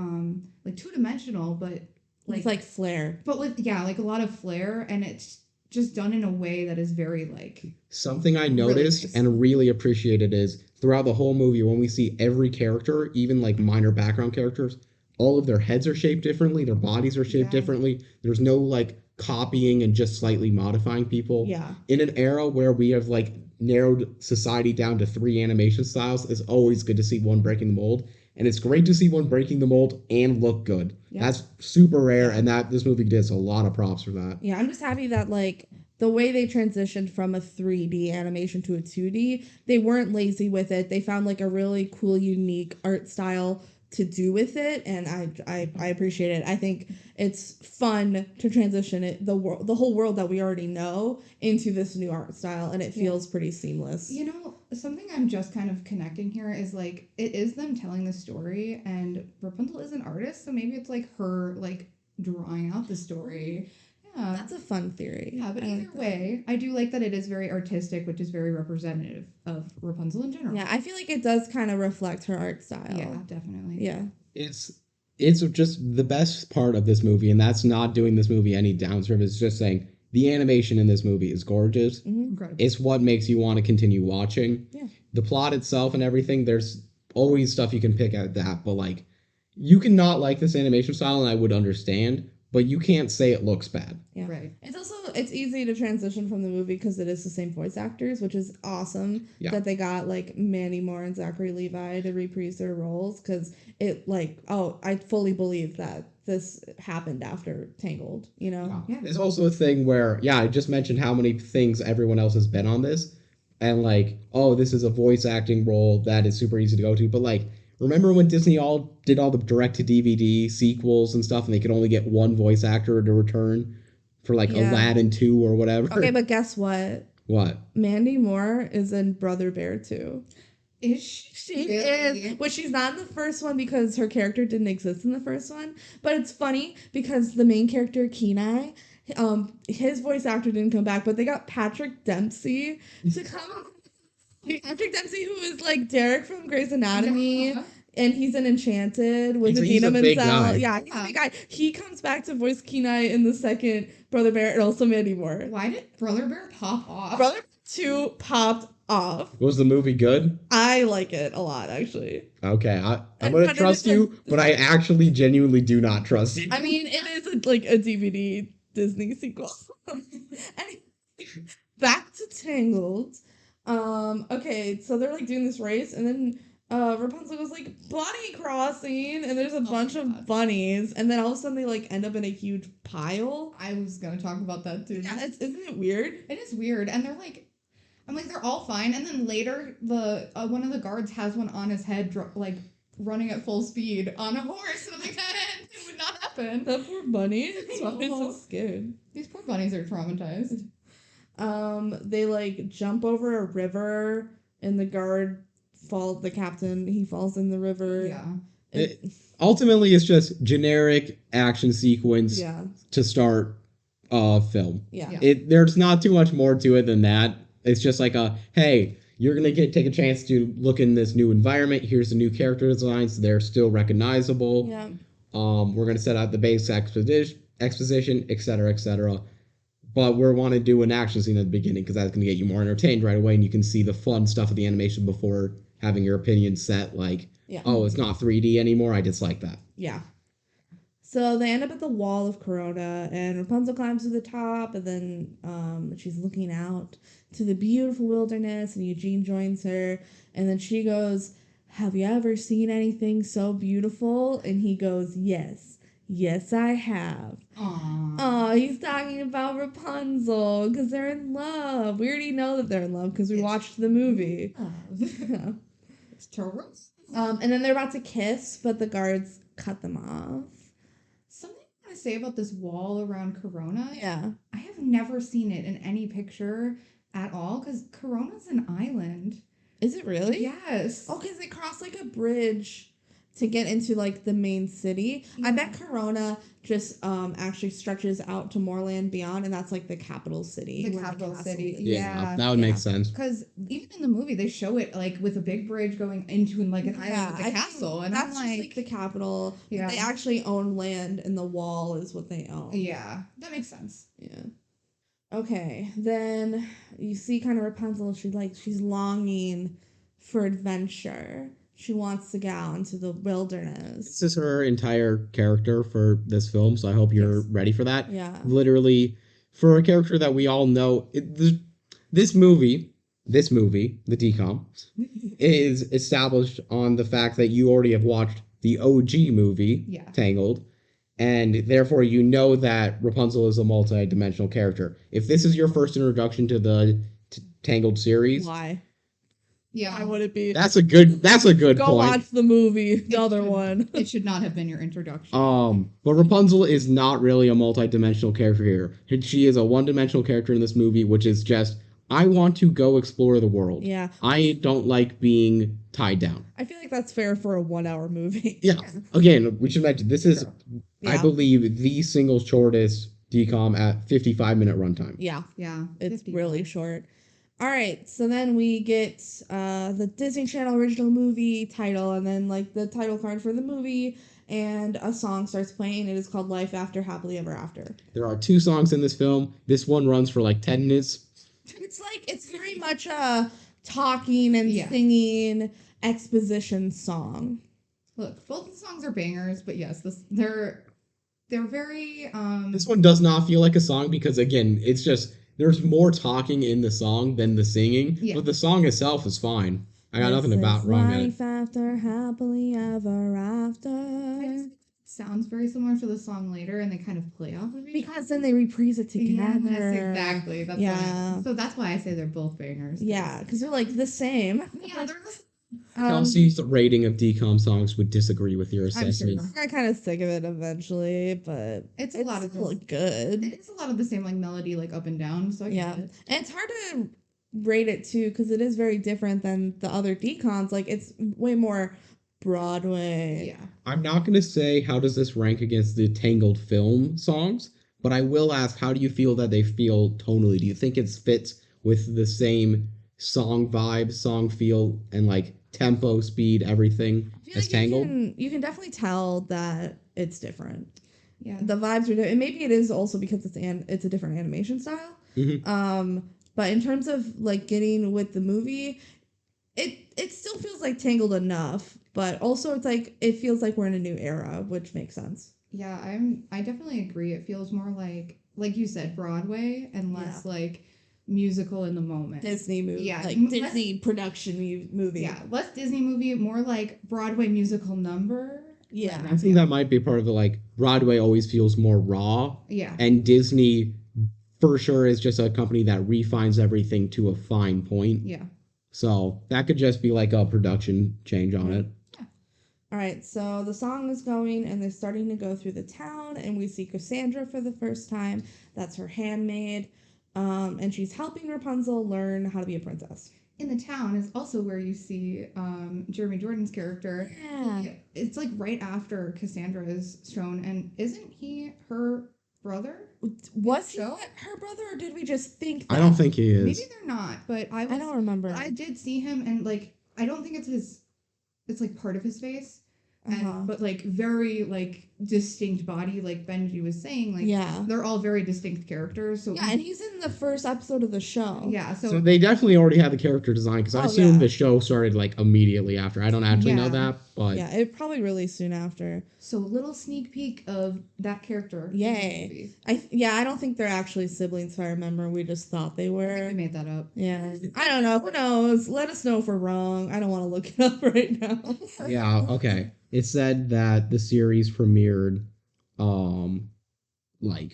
like two-dimensional, but It's like flair. but with like a lot of flair, and it's just done in a way that is very like Something I Really noticed nice. and really appreciated is throughout the whole movie, when we see every character, even like minor background characters, all of their heads are shaped differently, their bodies are shaped Yeah. differently. There's no like copying and just slightly modifying people. Yeah. In an era where we have like narrowed society down to 3 animation styles, it's always good to see one breaking the mold. And it's great to see one breaking the mold and look good. Yeah. That's super rare, Yeah. and that this movie gets a lot of props for that. Yeah, I'm just happy that like the way they transitioned from a 3D animation to a 2D, they weren't lazy with it. They found like a really cool, unique art style to do with it, and I appreciate it. I think it's fun to transition the whole world that we already know into this new art style, and it feels pretty seamless. You know, something I'm just kind of connecting here is like it is them telling the story, and Rapunzel is an artist, so maybe it's like her like drawing out the story. Yeah. That's a fun theory. Yeah, but I either like that. way, I do like that it is very artistic, which is very representative of Rapunzel in general. Yeah, I feel like it does kind of reflect her art style. Yeah, definitely. Yeah. It's just the best part of this movie, and that's not doing this movie any downservice. It's just saying the animation in this movie is gorgeous. Mhm. Incredible. It's what makes you want to continue watching. Yeah. The plot itself and everything, there's always stuff you can pick at that, but like you can not like this animation style, and I would understand, but you can't say it looks bad. Yeah. Right. It's easy to transition from the movie because it is the same voice actors, which is awesome Yeah. that they got like Mandy Moore and Zachary Levi to reprise their roles, because it I fully believe that this happened after Tangled, you know? Yeah. It's also a thing where, I just mentioned how many things everyone else has been on this, and like, oh, this is a voice acting role that is super easy to go to, but like, remember when Disney did all the direct-to-DVD sequels and stuff, and they could only get one voice actor to return for like Yeah. Aladdin 2 or whatever? Okay, but guess what? What? Mandy Moore is in Brother Bear too. Is she? She Really? is, but she's not in the first one because her character didn't exist in the first one. But it's funny because the main character, Kenai, his voice actor didn't come back, but they got Patrick Dempsey to come. Patrick Dempsey, who is like Derek from Grey's Anatomy, Yeah. and he's in Enchanted with He's a Adina big Menzel. guy. Yeah, he's a big guy. He comes back to voice Kenai in the second Brother Bear, and also Mandy Moore. Why did Brother Bear pop off? Brother 2 popped off. Was the movie good? I like it a lot, actually. Okay, I'm And- gonna but it trust is a- you, but I actually genuinely do not trust you. I mean, it is a DVD Disney sequel. Anyway, back to Tangled. Okay, so they're like doing this race, and then Rapunzel goes like bunny crossing, and there's a bunch my of God. bunnies, and then all of a sudden they like end up in a huge pile. I was gonna talk about that too. Yeah, isn't it weird? It is weird, and they're like, I'm like, they're all fine, and then later the one of the guards has one on his head, like running at full speed on a horse, and I'm like, it would not happen. That poor bunny. That's why he's so scared. These poor bunnies are traumatized. They like jump over a river, and the guard the captain, he falls in the river. Yeah. Ultimately, it's just generic action sequence Yeah. to start film. Yeah. Yeah. There's not too much more to it than that. It's just like hey, you're gonna take a chance to look in this new environment. Here's the new character designs. They're still recognizable. Yeah. We're gonna set out the base exposition, etc., etc. But we want to do an action scene at the beginning because that's gonna get you more entertained right away, and you can see the fun stuff of the animation before having your opinion set. Like, Yeah. oh, it's not 3D anymore. I dislike that. Yeah. So they end up at the wall of Corona, and Rapunzel climbs to the top, and then she's looking out to the beautiful wilderness, and Eugene joins her, and then she goes, "Have you ever seen anything so beautiful?" And he goes, "Yes. Yes, I have." Aww. Oh, he's talking about Rapunzel because they're in love. We already know that they're in love because we watched the movie. Yeah. It's Taurus. And then they're about to kiss, but the guards cut them off. Something I want to say about this wall around Corona. Yeah. I have never seen it in any picture at all because Corona's an island. Is it really? Yes. Oh, because they cross like a bridge to get into like the main city. I Yeah. bet Corona just actually stretches out to more land beyond, and that's like the capital city. The where capital castle city. is. Yeah. that would Yeah. make sense. Because even in the movie, they show it like with a big bridge going into like an island with I a think castle, and that's I'm just like the capital. Yeah. They actually own land, and the wall is what they own. yeah, that makes sense. Yeah. Okay, then you see kind of Rapunzel. She's longing for adventure. She wants to get out into the wilderness. This is her entire character for this film, so I hope you're Yes. ready for that. Yeah. Literally, for a character that we all know, this movie, the DCOM, is established on the fact that you already have watched the OG movie, Yeah. Tangled, and therefore you know that Rapunzel is a multi-dimensional character. If this is your first introduction to the Tangled series, Why? Yeah, Why would it be? that's a good Go point. watch the movie, the It other should- one. It should not have been your introduction. But Rapunzel is not really a multi-dimensional character here. She is a one-dimensional character in this movie, which is just, I want to go explore the world. Yeah. I don't like being tied down. I feel like that's fair for a 1 hour movie. Yeah. Again, we should mention, this is, I Yeah. believe, the single shortest DCOM at 55-minute runtime. Yeah. Yeah, It's 50. really short. All right, so then we get the Disney Channel original movie title, and then like the title card for the movie, and a song starts playing. It is called "Life After Happily Ever After." There are 2 songs in this film. This one runs for like 10 minutes. It's very much a talking and Yeah. singing exposition song. Look, both the songs are bangers, but yes, they're very This one does not feel like a song because, again, it's just, there's more talking in the song than the singing, Yeah. but the song itself is fine. I got nothing This about is wrong at it. Life After Happily Ever I After. just sounds very similar to the song later, and they kind of play off of each Because then they reprise it together. Yes, exactly. That's Yeah. why. So that's why I say they're both bangers. Yeah, because they're like the same. Yeah, they're Kelsey's rating of DCOM songs would disagree with your sure. assessment. I got kind of sick of it eventually, but It's a lot of still this. good. It's a lot of the same like melody, like up and down. So I Yeah, get it. and it's hard to rate it too because it is very different than the other decons. Like it's way more Broadway. Yeah. I'm not going to say how does this rank against the Tangled film songs, but I will ask, how do you feel that they feel tonally? Do you think it fits with the same song vibe, song feel, and like tempo, speed, everything I feel as like Tangled? you can definitely tell that it's different. Yeah. The vibes are different, and maybe it is also because it's a different animation style. Mhm. But in terms of like getting with the movie, it still feels like Tangled enough, but also it's like it feels like we're in a new era, which makes sense. Yeah, I definitely agree. It feels more like you said, Broadway and less like musical in the moment. Disney movie, Yeah, like less- Disney production movie. Yeah, less Disney movie, more like Broadway musical number. Yeah. I think that might be part of it. Like, Broadway always feels more raw, Yeah. and Disney for sure is just a company that refines everything to a fine point. Yeah. So that could just be like a production change on it. All right, so the song is going, and they're starting to go through the town, and we see Cassandra for the first time. That's her handmaid, and she's helping Rapunzel learn how to be a princess. In the town is also where you see Jeremy Jordan's character. Yeah. It's like right after Cassandra is shown, and isn't he her brother? Was he So? her brother, or did we just think that? I don't think he is. Maybe they're not, but I don't remember. I did see him, and like I don't think it's his. It's like part of his face, and but like very like distinct body, like BenG was saying. Like Yeah. they're all very distinct characters. So Yeah, and he's in the first episode of the show. yeah, So so they definitely already had the character design because I Oh, assume yeah. the show started like immediately after. I don't actually know Yeah. that, but Yeah, it probably released soon after. so little sneak peek of that character. in the Yay. movie. I don't think they're actually siblings, if I remember. We just thought they I were. made that up. Yeah. I don't know. Who knows? Let us know if we're wrong. I don't want to look it up right now. yeah, okay. It said that the series premiered like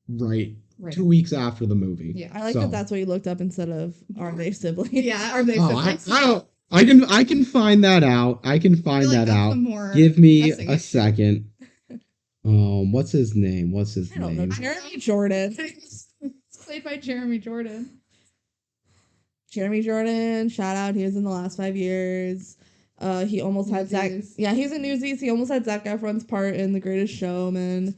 right Right. 2 weeks after the movie. Yeah. I like So- that that's what you looked up instead of are they siblings? Yeah. Are they? Oh, I siblings? don't. I can find that out. I can I find feel like that that's out. the more Give me pressing a issue. second. What's his name? What's his I don't know. name? Jeremy Jordan. It's played by Jeremy Jordan. Jeremy Jordan, shout out. He was in the last 5 years. He almost had Zac. Newsies. Yeah, he's in Newsies. He almost had Zac Efron's part in The Greatest Showman.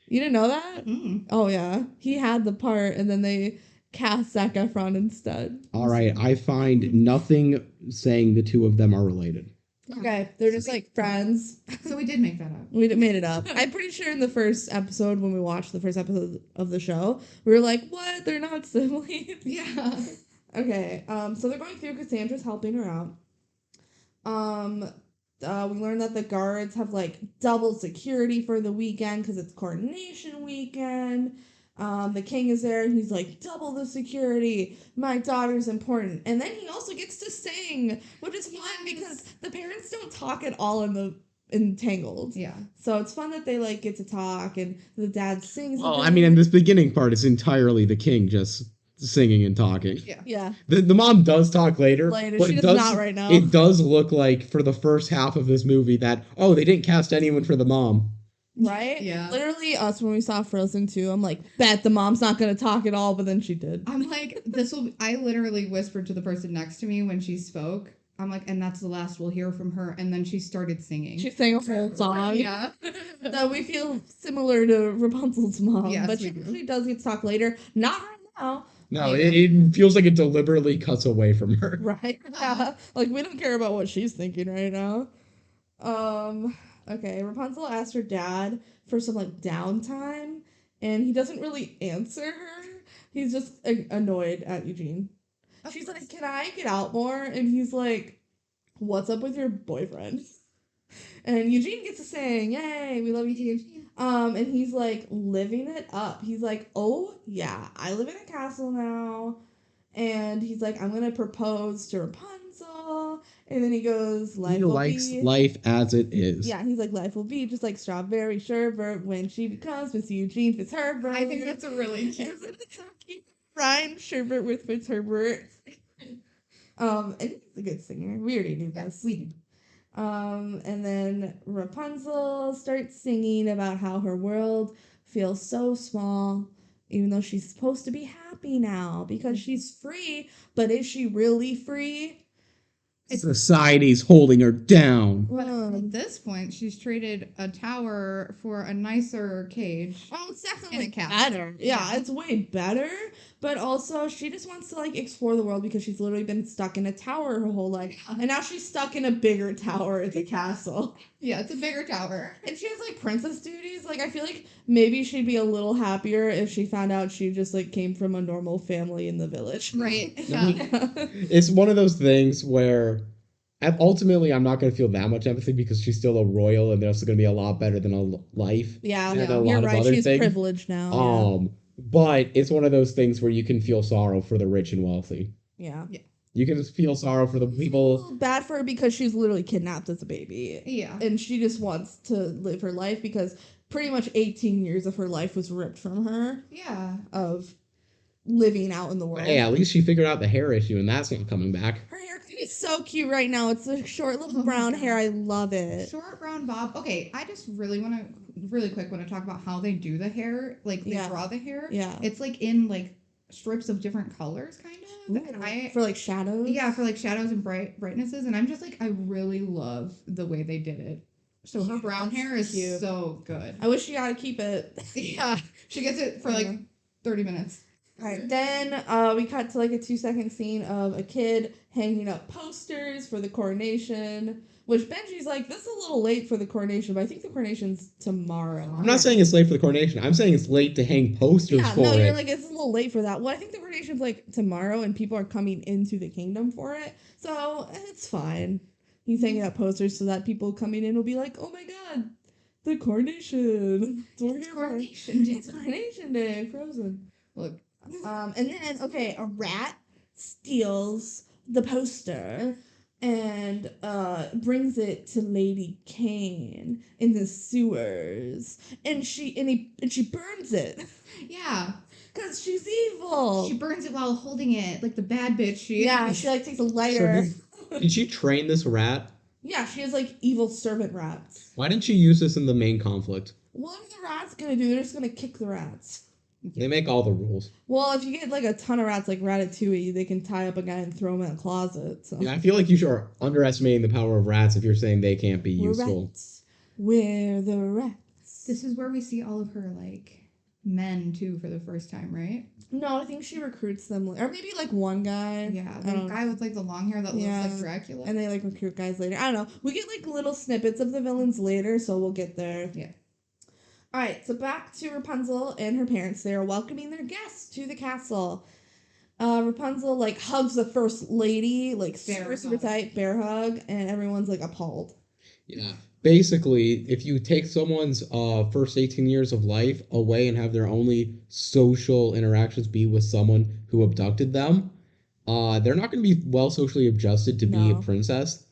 You didn't know that? Mm. Oh yeah, he had the part, and then they cast Zac Efron instead. All right, I find nothing saying the two of them are related. Okay, they're just like friends. So we did make that up. We made it up. I'm pretty sure in the first episode, when we watched the first episode of the show, we were like, "What? They're not siblings." Yeah. Okay, so they're going through. Cassandra's helping her out. We learned that the guards have like double security for the weekend because it's coronation weekend. The king is there and he's like, double the security. My daughter's important. And then he also gets to sing, which is fun because the parents don't talk at all in Tangled. Yeah. So it's fun that they like get to talk and the dad sings. Well, with I mean, them. in this beginning part, it's entirely the king just singing and talking. Yeah. Yeah. The mom does talk later. Later. but She it does not right now. It does look like for the first half of this movie that, oh, they didn't cast anyone for the mom. Right? Yeah. Literally us when we saw Frozen 2, I'm like, bet the mom's not gonna talk at all, but then she did. I'm like, I literally whispered to the person next to me when she spoke. I'm like, and that's the last we'll hear from her. And then she started singing. She sang a whole song. Yeah. That we feel similar to Rapunzel's mom. Yes, but we she do. actually does get to talk later. Not right now. No, it feels like it deliberately cuts away from her. Right? Yeah. Like, we don't care about what she's thinking right now. Okay, Rapunzel asked her dad for some, like, downtime, and he doesn't really answer her. He's just annoyed at Eugene. She's like, can I get out more? And he's like, what's up with your boyfriend? And Eugene gets to saying, yay, we love Eugene. And he's like living it up. He's like, oh yeah, I live in a castle now. And he's like, I'm gonna propose to Rapunzel. And then he goes, life He will likes be. life as it is. Yeah, he's like, life will be just like strawberry sherbet when she becomes Miss Eugene Fitzherbert. I think that's a really cute. Isn't it so cute? Ryan Sherbert with Fitzherbert. And he's a good singer. We already knew this. We did. And then Rapunzel starts singing about how her world feels so small, even though she's supposed to be happy now because she's free. But is she really free? Society's holding her down. But at this point, she's traded a tower for a nicer cage. Oh, it's In definitely a castle. better. Yeah, it's way better. But also, she just wants to like explore the world because she's literally been stuck in a tower her whole life, and now she's stuck in a bigger tower at the castle. Yeah, it's a bigger tower. And she has like princess duties. Like, I feel like maybe she'd be a little happier if she found out she just like came from a normal family in the village. Right. Yeah. It's one of those things where ultimately I'm not going to feel that much empathy because she's still a royal and they're also going to be a lot better than a life. Yeah, And a lot you're of right. other She's things. privileged now. But it's one of those things where you can feel sorrow for the rich and wealthy. Yeah. You can just feel sorrow for the people. Bad for her because she's literally kidnapped as a baby. Yeah. And she just wants to live her life because pretty much 18 years of her life was ripped from her Yeah. of living out in the world. Hey, at least she figured out the hair issue and that's not coming back. Her hair is so cute right now. It's a short little Oh my brown God. hair. I love it. Short brown bob. Okay, I just really quick want to talk about how they do the hair. Like they Yeah. draw the hair. Yeah. It's like in like strips of different colors, kind of. And I For like shadows. yeah, for like shadows and brightnesses, and I'm just like I really love the way they did it. So her brown hair is cute. so good. I wish she got to keep it. Yeah, she gets it for like Yeah. 30 minutes. All right. Then we cut to like a 2-second scene of a kid hanging up posters for the coronation. Which Benji's like, this is a little late for the coronation, but I think the coronation's tomorrow. I'm not saying it's late for the coronation. I'm saying it's late to hang posters Yeah, for no, it. you're like, it's a little late for that. Well, I think the coronation's like tomorrow and people are coming into the kingdom for it. So it's fine. He's hanging up posters so that people coming in will be like, oh my god, the coronation. It's Coronation Day. It's coronation day, Frozen. Look, And then, okay, a rat steals the poster and brings it to Lady Kane in the sewers. And she burns it. yeah, Because she's evil. she burns it while holding it like the bad bitch she Yeah, is. she like takes a lighter. Did she train this rat? Yeah, she has like evil servant rats. Why didn't she use this in the main conflict? What are the rats gonna do? They're just gonna kick the rats. They make all the rules. Well, if you get like a ton of rats like Ratatouille, they can tie up a guy and throw him in a closet. So Yeah, I feel like you are underestimating the power of rats if you're saying they can't be we're useful. rats. We're the rats. This is where we see all of her like men too for the first time, right? No, I think she recruits them, or maybe like one guy. Yeah, I the don't guy with like the long hair that Yeah. looks like Dracula. And they like recruit guys later. I don't know. We get like little snippets of the villains later, so we'll get there. Yeah. All right, so back to Rapunzel and her parents. They are welcoming their guests to the castle. Rapunzel like hugs the first lady, like Bear super hug. tight bear hug, and everyone's like appalled. Yeah. Basically, if you take someone's first 18 years of life away and have their only social interactions be with someone who abducted them, they're not going to be well socially adjusted to be a No. princess.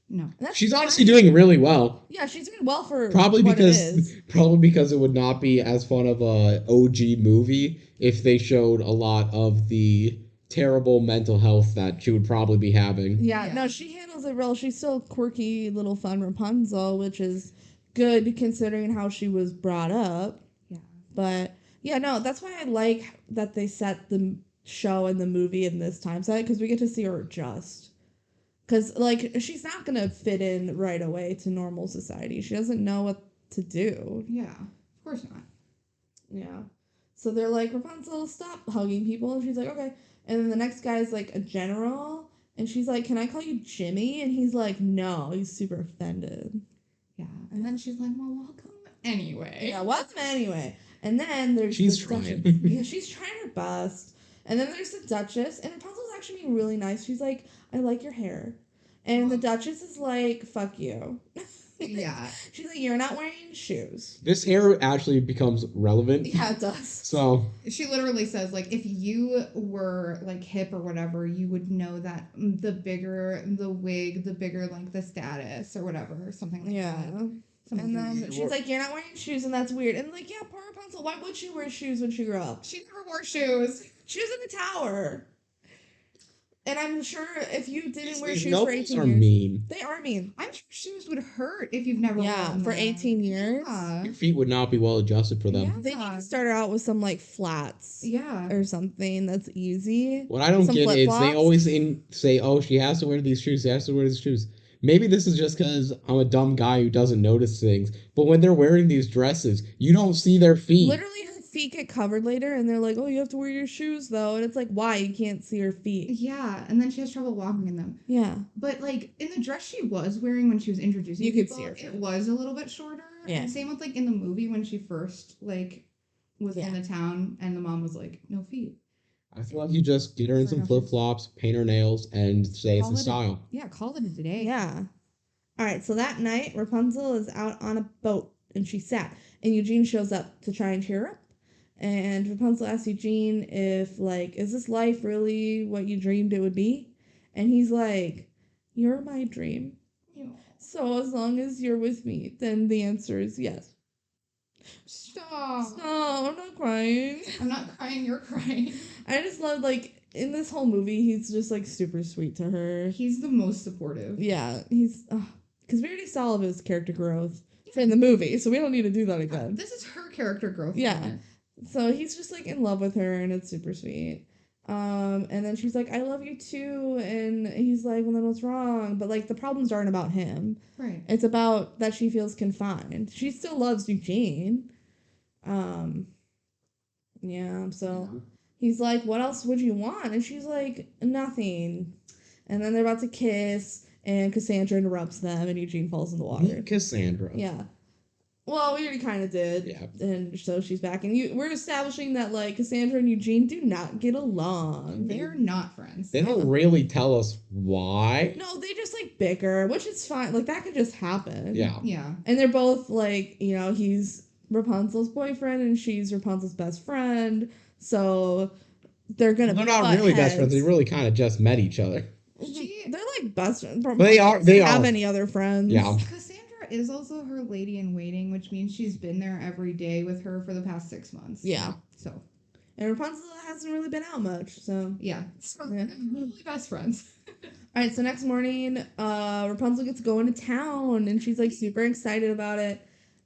No. And that's She's fine. honestly doing really well. Yeah, she's doing well for Probably what because it is. it would not be as fun of a OG movie if they showed a lot of the terrible mental health that she would probably be having. Yeah, Yeah. no, she handles it real. She's still quirky little fun Rapunzel, which is good considering how she was brought up. Yeah. But yeah, no, that's why I like that they set the show and the movie in this time set because we get to see her adjust. Because like she's not gonna fit in right away to normal society. She doesn't know what to do. Yeah. Of course not. Yeah. So they're like, Rapunzel, stop hugging people. And she's like, okay. And then the next guy's like a general. And she's like, can I call you Jimmy? And he's like, no. He's super offended. Yeah. And then she's like, well, welcome anyway. Yeah, welcome anyway. And then there's She's the trying. Duchess. Yeah, she's trying her best. And then there's the Duchess. And Rapunzel's actually being really nice. She's like, I like your hair. And the Duchess is like, fuck you. Yeah. She's like, you're not wearing shoes. This hair actually becomes relevant. Yeah, it does. So, She literally says, like, if you were, like, hip or whatever, you would know that the bigger the wig, the bigger, like, the status or whatever, or something like Yeah. that. Something And then weird. she's like, you're not wearing shoes, and that's weird. And like, yeah, poor Rapunzel, why would she wear shoes when she grew up? She never wore shoes. She was in the tower. And I'm sure if you didn't wear these shoes for nobles 18 are years, mean. they are mean. I'm sure shoes would hurt if you've never Yeah, worn for them. 18 years. Yeah. Your feet would not be well adjusted for them. Yeah. They need to start out with some like flats Yeah. or something that's easy. What I don't Some get is flip-flops? they always say, oh, she has to wear these shoes, she has to wear these shoes. Maybe this is just because I'm a dumb guy who doesn't notice things. But when they're wearing these dresses, you don't see their feet. Literally, her feet get covered later, and they're like, oh, you have to wear your shoes, though. And it's like, why? You can't see her feet. Yeah, and then she has trouble walking in them. Yeah. But like in the dress she was wearing when she was introducing You could people, see her it was a little bit shorter. Yeah. And same with like in the movie when she first like was in the town and the mom was like, no feet. I feel like you just get her in Fair some enough. flip-flops, paint her nails, and say it's Call the it a- style. Yeah, call it a day. Yeah. All right, so that night, Rapunzel is out on a boat, and she's sad. And Eugene shows up to try and cheer her up. And Rapunzel asks Eugene if, like, is this life really what you dreamed it would be? And he's like, you're my dream. Ew. So as long as you're with me, then the answer is yes. Stop. No, I'm not crying. I'm not crying, you're crying. I just love, like, in this whole movie, he's just, like, super sweet to her. He's the most supportive. Yeah, he's, because we already saw all of his character growth in the movie, so we don't need to do that again. This is her character growth. Yeah. moment. So he's just like in love with her, and it's super sweet. And then she's like, I love you too. And he's like, well, then what's wrong? But like the problems aren't about him. Right. It's about that she feels confined. She still loves Eugene. Yeah, so he's like, what else would you want? And she's like, nothing. And then they're about to kiss, and Cassandra interrupts them, and Eugene falls in the water. Cassandra. Yeah. Well, we already kind of did. Yeah. And so she's back. And we're establishing that, like, Cassandra and Eugene do not get along. They're not friends. They don't really tell us why. No, they just, like, bicker, which is fine. Like, that could just happen. Yeah. Yeah. And they're both, like, you know, he's Rapunzel's boyfriend and she's Rapunzel's best friend. So they're going to They're not really best friends. They really kind of just met each other. They're, like, best friends. But they are. They have are. any other friends. Yeah. Cassandra is also her lady in waiting, which means she's been there every day with her for the past 6 months. Yeah. So, And Rapunzel hasn't really been out much, so. yeah. So Yeah. they're really best friends. All right, so next morning, Rapunzel gets to go into town, and she's like super excited about it.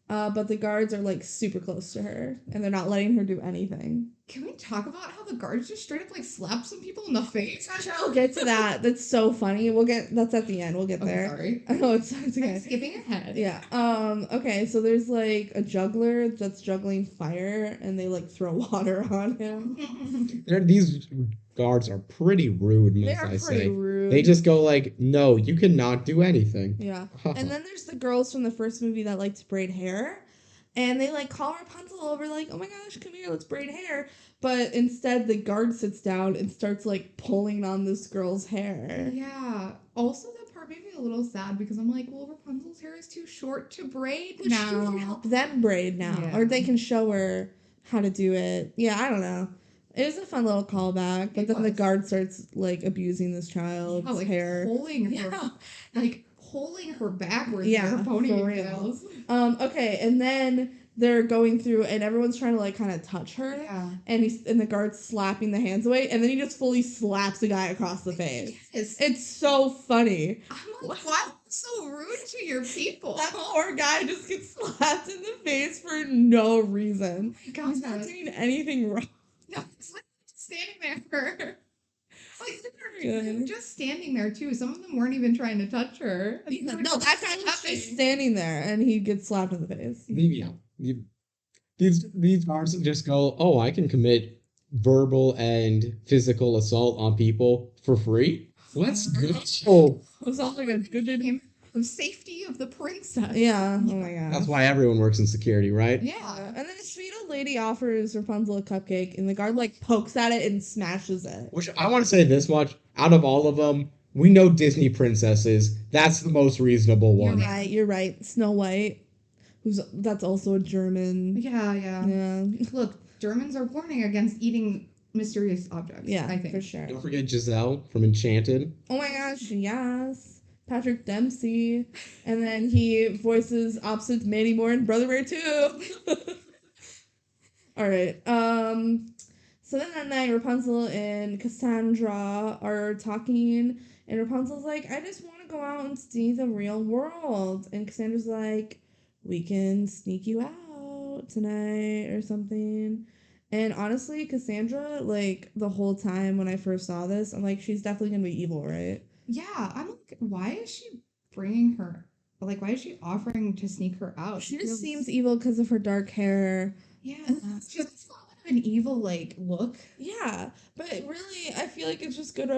But the guards are like super close to her, and they're not letting her do anything. Can we talk about how the guards just straight up like slap some people in the face? We'll get to that. That's so funny. That's at the end. We'll get there. Sorry. Oh, it's okay. I'm skipping ahead. Yeah. Okay. So there's like a juggler that's juggling fire, and they like throw water on him. These guards are pretty rude, They must are I pretty say. rude. They just go like, no, you cannot do anything. Yeah. And then there's the girls from the first movie that like to braid hair. And they like call Rapunzel over, like, oh my gosh, come here, let's braid hair. But instead, the guard sits down and starts like pulling on this girl's hair. Yeah. Also, that part made me a little sad because I'm like, well, Rapunzel's hair is too short to braid But she can now. help them braid now. Yeah. Or they can show her how to do it. Yeah, I don't know. It was a fun little callback. But It then the was. guard starts like abusing this child's Yeah, like hair. pulling her, Yeah. like pulling her backwards. Yeah, with her for ponytails. Okay, and then they're going through and everyone's trying to like kind of touch her. Yeah. And the guard's slapping the hands away, and then he just fully slaps the guy across the face. Yes. It's so funny. I'm like, why are you so rude to your people? That poor guy just gets slapped in the face for no reason. God, He's not doing anything wrong. no, it's like standing there. Like, Good. just standing there, too. Some of them weren't even trying to touch her. No, that guy was just standing there, and he gets slapped in the face. Yeah. These guards just go, oh, I can commit verbal and physical assault on people for free? Let's go. Oh, It sounds like a good Him, the safety of the princess. Yeah. Oh my god. that's why everyone works in security, right? Yeah. And then a sweet old lady offers Rapunzel a cupcake, and the guard like pokes at it and smashes it. Which I want to say this much: out of all of them, we know Disney princesses. That's the most reasonable one. You're right. Snow White, that's also a German. Yeah, yeah. Yeah. Look, Germans are warning against eating mysterious objects. Yeah, I think. for sure. Don't forget Giselle from Enchanted. Oh my gosh, yes. Patrick Dempsey. And then he voices opposite Mandy Moore in Brother Bear 2. All right. So then that night, Rapunzel and Cassandra are talking, and Rapunzel's like, I just want to go out and see the real world. And Cassandra's like, we can sneak you out tonight or something. And honestly, Cassandra, like, the whole time when I first saw this, I'm like, she's definitely going to be evil, right? Yeah, I'm like, why is she bringing her? Like, why is she offering to sneak her out? She just seems evil because of her dark hair. Yeah, she has an evil like look. Yeah, but really, I feel like it's just good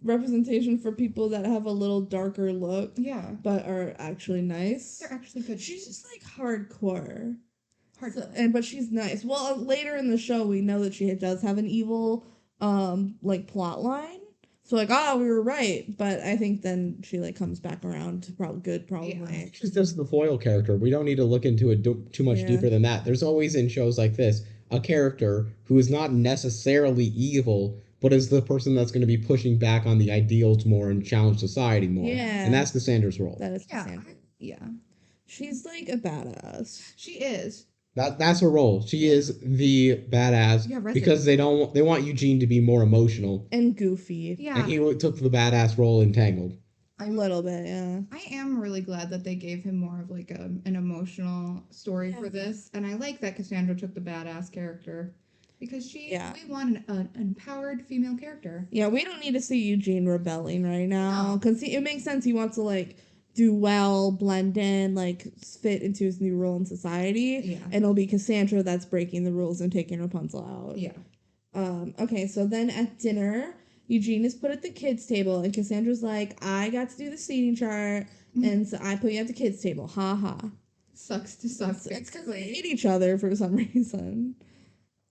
representation for people that have a little darker look, Yeah, but are actually nice. they're actually good. She's just like hardcore. hard. But she's nice. Well, later in the show, we know that she does have an evil, like plot line. So like, we were right. But I think then she like comes back around to probably. Yeah. She's just the foil character. We don't need to look into it too much Yeah. deeper than that. There's always in shows like this a character who is not necessarily evil, but is the person that's going to be pushing back on the ideals more and challenge society more. Yeah. And that's Cassandra's role. That is Yeah, Cassandra. yeah, She's like a badass. she is. That's her role. She is the badass Yeah, because they want Eugene to be more emotional. And goofy. Yeah, And he took the badass role in Tangled. A little bit, yeah. I am really glad that they gave him more of like an emotional story Yeah. for this, and I like that Cassandra took the badass character because we want an empowered female character. Yeah, we don't need to see Eugene rebelling right now. Because it makes sense. He wants to, like, do well, blend in, like, fit into his new role in society. Yeah. And it'll be Cassandra that's breaking the rules and taking Rapunzel out. Yeah. Okay, so then at dinner, Eugene is put at the kids' table, and Cassandra's like, I got to do the seating chart, and so I put you at the kids' table. Ha ha. Sucks to suck. It's because they hate each other for some reason.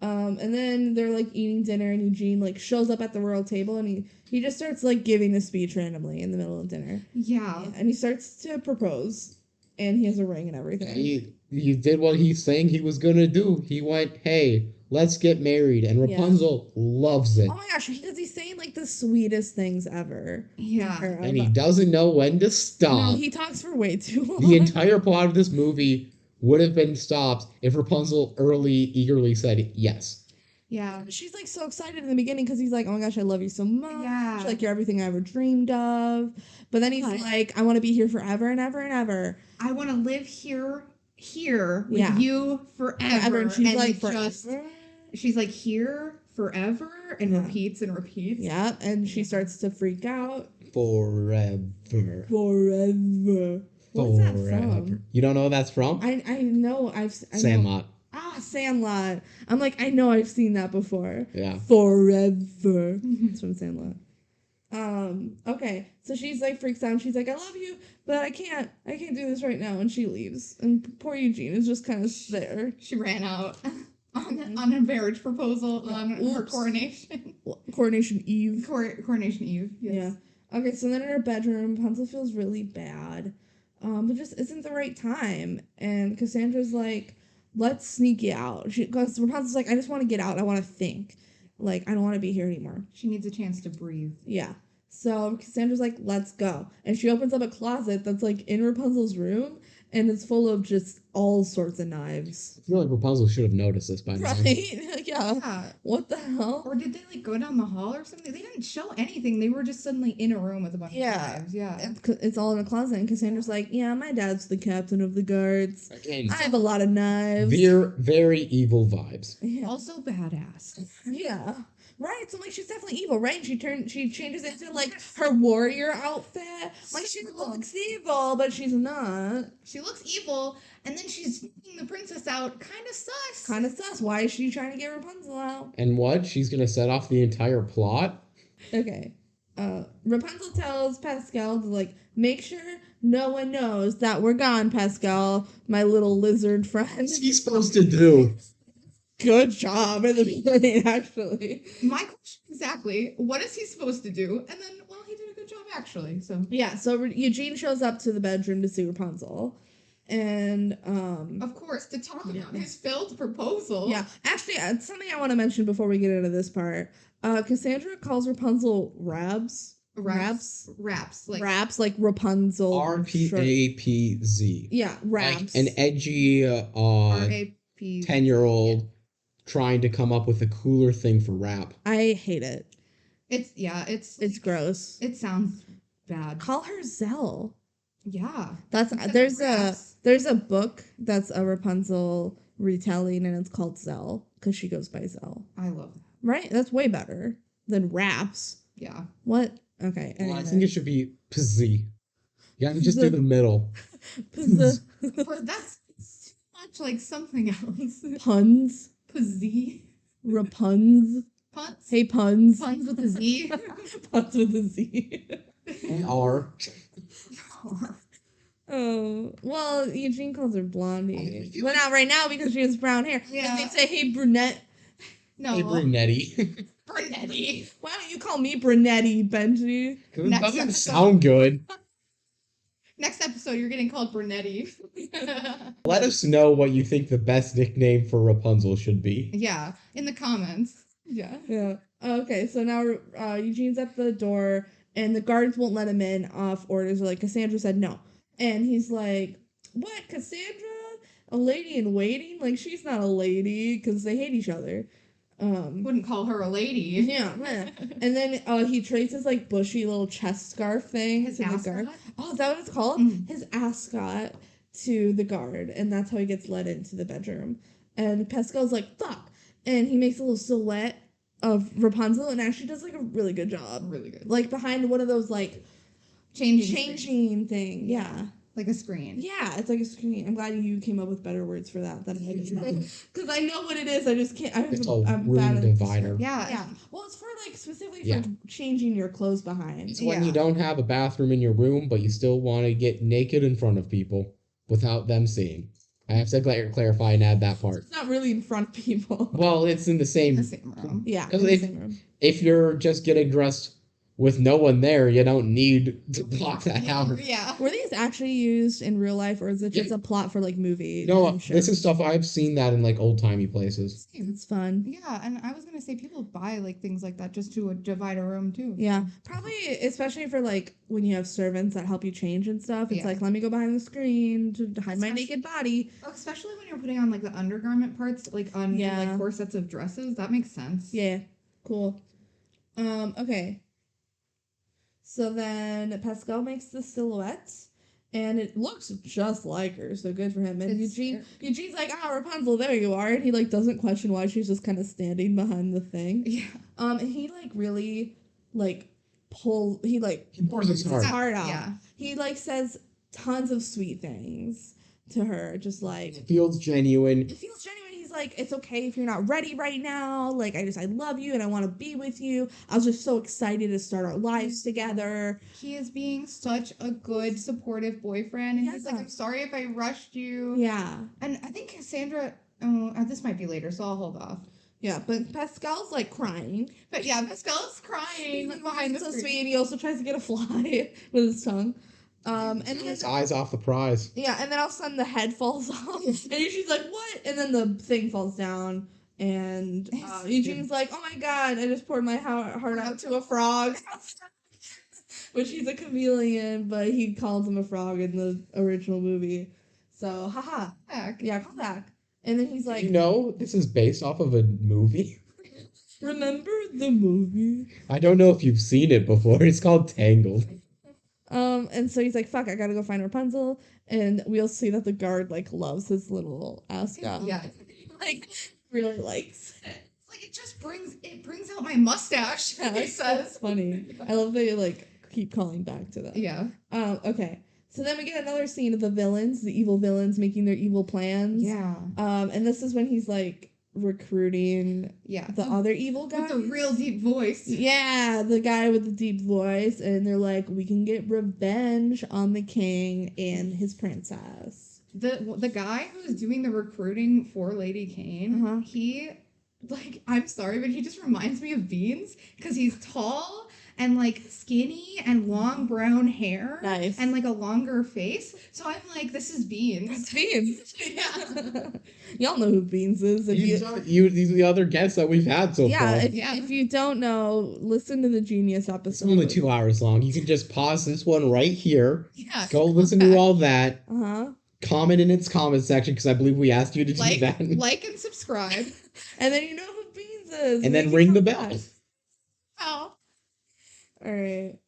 And then they're like eating dinner, and Eugene like shows up at the royal table, and he just starts like giving a speech randomly in the middle of dinner. Yeah. And he starts to propose, and he has a ring and everything. He did what he's saying he was gonna do. He went, hey, let's get married. And Rapunzel loves it. Oh my gosh, because he's saying like the sweetest things ever. Yeah. And he doesn't know when to stop. No, he talks for way too long. The entire plot of this movie would have been stopped if Rapunzel eagerly said yes. Yeah. She's like so excited in the beginning because he's like, oh my gosh, I love you so much. Yeah. Like you're everything I ever dreamed of. But then he's like, I want to be here forever and ever and ever. I want to live here here with Yeah. you forever. Forever, and she's like, it just, forever. she's like, here forever, and Yeah. repeats and repeats. Yeah, and she Yeah. starts to freak out. Forever. Forever. What's that from? You don't know what that's from? I know I know. Sandlot. Sandlot. I'm like, I know I've seen that before. Yeah. Forever. It's from Sandlot. Okay. So she's like freaks out and she's like, I love you, but I can't do this right now, and she leaves. And poor Eugene is just kind of there. She ran out on a marriage proposal on her Oops. coronation. Coronation Eve. Coronation Eve. Yes. Yeah. Okay, so then in her bedroom, Rapunzel feels really bad. But just isn't the right time. And Cassandra's like, let's sneak you out. Because Rapunzel's like, I just want to get out. I want to think. Like, I don't want to be here anymore. She needs a chance to breathe. Yeah. So Cassandra's like, let's go. And she opens up a closet that's like in Rapunzel's room, and it's full of just all sorts of knives. I feel like Rapunzel should have noticed this by now. Right? Yeah. Yeah. What the hell? Or did they like go down the hall or something? They didn't show anything. They were just suddenly in a room with a bunch of knives. Yeah. It's all in a closet. And Cassandra's like, yeah, my dad's the captain of the guards. Again, I have a lot of knives. very evil vibes. Yeah. Also badass. Yeah. Right, so like she's definitely evil, right? And she changes into like her warrior outfit. Like she looks evil, but she's not. She looks evil, and then she's taking the princess out. Kind of sus. Kind of sus. Why is she trying to get Rapunzel out? And what? She's gonna set off the entire plot? Okay. Rapunzel tells Pascal to like make sure no one knows that we're gone, Pascal, my little lizard friend. What's he supposed to do? Good job in the beginning, actually. My question exactly, what is he supposed to do? And then, well, he did a good job actually. So Yeah, so Eugene shows up to the bedroom to see Rapunzel. And of course, to talk about his failed proposal. yeah, actually, something I want to mention before we get into this part. Cassandra calls Rapunzel Raps, like Rapunzel. RPAPZ. Yeah, Raps. Like an edgy R-A-P 10-year-old trying to come up with a cooler thing for rap. I hate it. It's gross. It sounds bad. Call her Zell. Yeah. There's a book that's a Rapunzel retelling, and it's called Zell because she goes by Zell. I love that. Right? That's way better than Raps. Yeah. What? Okay. Well, Anyway. I think it should be PZ. You gotta just do the middle. But that's too much like something else. Puns. Pazee. Rapunz. Puns. Hey, puns. Puns with a Z. Puns with a Z. R. Oh, well, Eugene calls her Blondie. feel But not right now because she has brown hair. Yeah. And they say, hey, brunette. No. Hey, Brunetti. Brunetti. Why don't you call me Brunetti, Benji? Because it Next doesn't episode. sound good. Next episode, you're getting called Brunetti. Let us know what you think the best nickname for Rapunzel should be. Yeah, in the comments. Yeah. Yeah. Okay, so now Eugene's at the door, and the guards won't let him in off orders. Like, Cassandra said no. And he's like, what, Cassandra? A lady in waiting? Like, she's not a lady, because they hate each other. Wouldn't call her a lady. Yeah. And then he trades his, like, bushy little chest scarf thing His to the ascot? guard. Oh, is that what it's called? Mm. His ascot to the guard, and that's how he gets led into the bedroom. And Pascal's like, fuck. And he makes a little silhouette of Rapunzel, and actually does, like, a really good job. Really good. Like, behind one of those, like, changing thing. Yeah. Like a screen. Yeah, it's like a screen. I'm glad you came up with better words for that than I did. Because I know what it is. I just can't. It's a I'm room bad at divider. Yeah. Yeah. Well, it's for like specifically Yeah. for changing your clothes behind. It's when Yeah. you don't have a bathroom in your room, but you still want to get naked in front of people without them seeing. I have to clarify and add that part. It's not really in front of people. Well, it's in the same. The same room. Yeah, Because in the same room. if you're just getting dressed with no one there, you don't need to block that out. Yeah. Were these actually used in real life, or is it just a plot for like movie? No, and this shows? is stuff I've seen that in like old timey places. It's fun. Yeah, and I was gonna say people buy like things like that just to divide a room too. Yeah, probably especially for like when you have servants that help you change and stuff. It's Yeah. like, let me go behind the screen to hide my Especially- naked body. Oh, especially when you're putting on like the undergarment parts, like on Yeah. like corsets of dresses. That makes sense. Yeah, cool. Okay. So then Pascal makes the silhouette, And it looks just like her, so good for him. And It's- Eugene's like, Rapunzel, there you are. And he like doesn't question why she's just kind of standing behind the thing. Yeah. And he like really like he pours his heart. out. Yeah. He like says tons of sweet things to her, just like It feels genuine. it feels genuine. He's like, it's okay if you're not ready right now. Like, I love you and I want to be with you. I was just so excited to start our lives together. He is being such a good, supportive boyfriend. And he's like, Yeah. I'm sorry if I rushed you. Yeah. And I think Cassandra, this might be later, so I'll hold off. Yeah, but Pascal's like crying. But yeah, Pascal's crying behind the so screen. sweet. And he also tries to get a fly with his tongue. And then His eyes off the prize. yeah, and then all of a sudden the head falls off, and she's like, "What?" And then the thing falls down, and Eugene's like, "Oh my god, I just poured my heart out to a frog," which he's a chameleon, but he calls him a frog in the original movie. So, haha, Heck. yeah, call back. And then he's like, You know, this is based off of a movie. "Remember the movie?" I don't know if you've seen it before. It's called Tangled. And so he's like, "Fuck, I gotta go find Rapunzel," and we'll see that the guard like loves his little ascot. Yeah. Like really likes it. It's like it brings out my mustache. Yeah, He it's says. funny. I love that you like keep calling back to that. Yeah. Okay. So then we get another scene of the evil villains making their evil plans. Yeah. And this is when he's like recruiting Yeah. the other evil guy. With a real deep voice. Yeah, the guy with the deep voice, and they're like, we can get revenge on the king and his princess. The guy who's doing the recruiting for Lady Kane, he, like, I'm sorry, but he just reminds me of Beans because he's tall and like skinny and long brown hair. Nice. And like a longer face. So I'm like, this is Beans. It's Beans. Yeah. Y'all know who Beans is. If These are the other guests that we've had so far. if you don't know, listen to the Genius It's episode. only 2 hours long. You can just pause this one right here. Yeah. Go listen to all that. Comment in its comment section because I believe we asked you to do that. Like and subscribe. And then you know who Beans is. And then Make it ring the come bell. back. Oh. All right.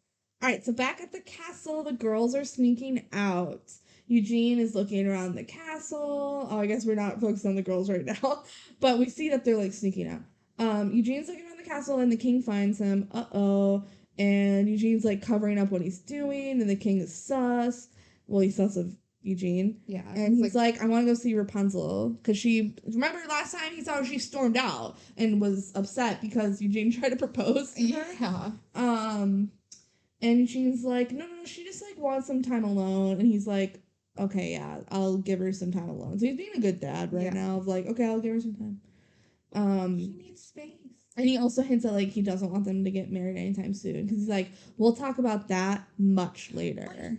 So back at the castle, the girls are sneaking out. Eugene is looking around the castle. Oh, I guess we're not focused on the girls right now, but we see that they're like sneaking out. Eugene's looking around the castle, and the king finds him. And Eugene's like covering up what he's doing, and the king is sus. Well, he's sus of Eugene. Yeah. And he's like, I want to go see Rapunzel. Because remember last time he saw her, she stormed out and was upset because Eugene tried to propose to her. Yeah. And Eugene's like, no, she just like wants some time alone. And he's like, okay, yeah, I'll give her some time alone. So he's being a good dad right now of like, okay, I'll give her some time. He needs space. And he also hints that like he doesn't want them to get married anytime soon because he's like, we'll talk about that much later.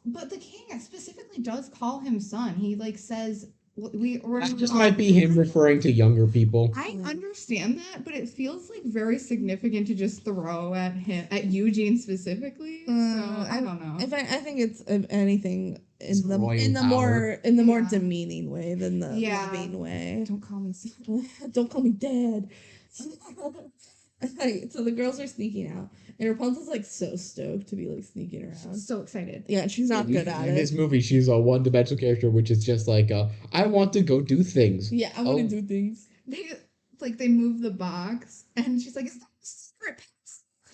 But the king specifically does call him son. He like says That just might be him referring to younger people. I understand that, but it feels like very significant to just throw at Eugene specifically. So I don't know. I think it's anything It's in the royal more Yeah. demeaning way than the Yeah. loving way. Don't call me son. Don't call me dad. So the girls are sneaking out, and Rapunzel's like so stoked to be like sneaking around. So excited. Yeah, she's not good at In it. this movie, she's a one-dimensional character, which is just like, I want to go do things. Yeah, I want to do things. They move the box, and she's like, "Is that a script?"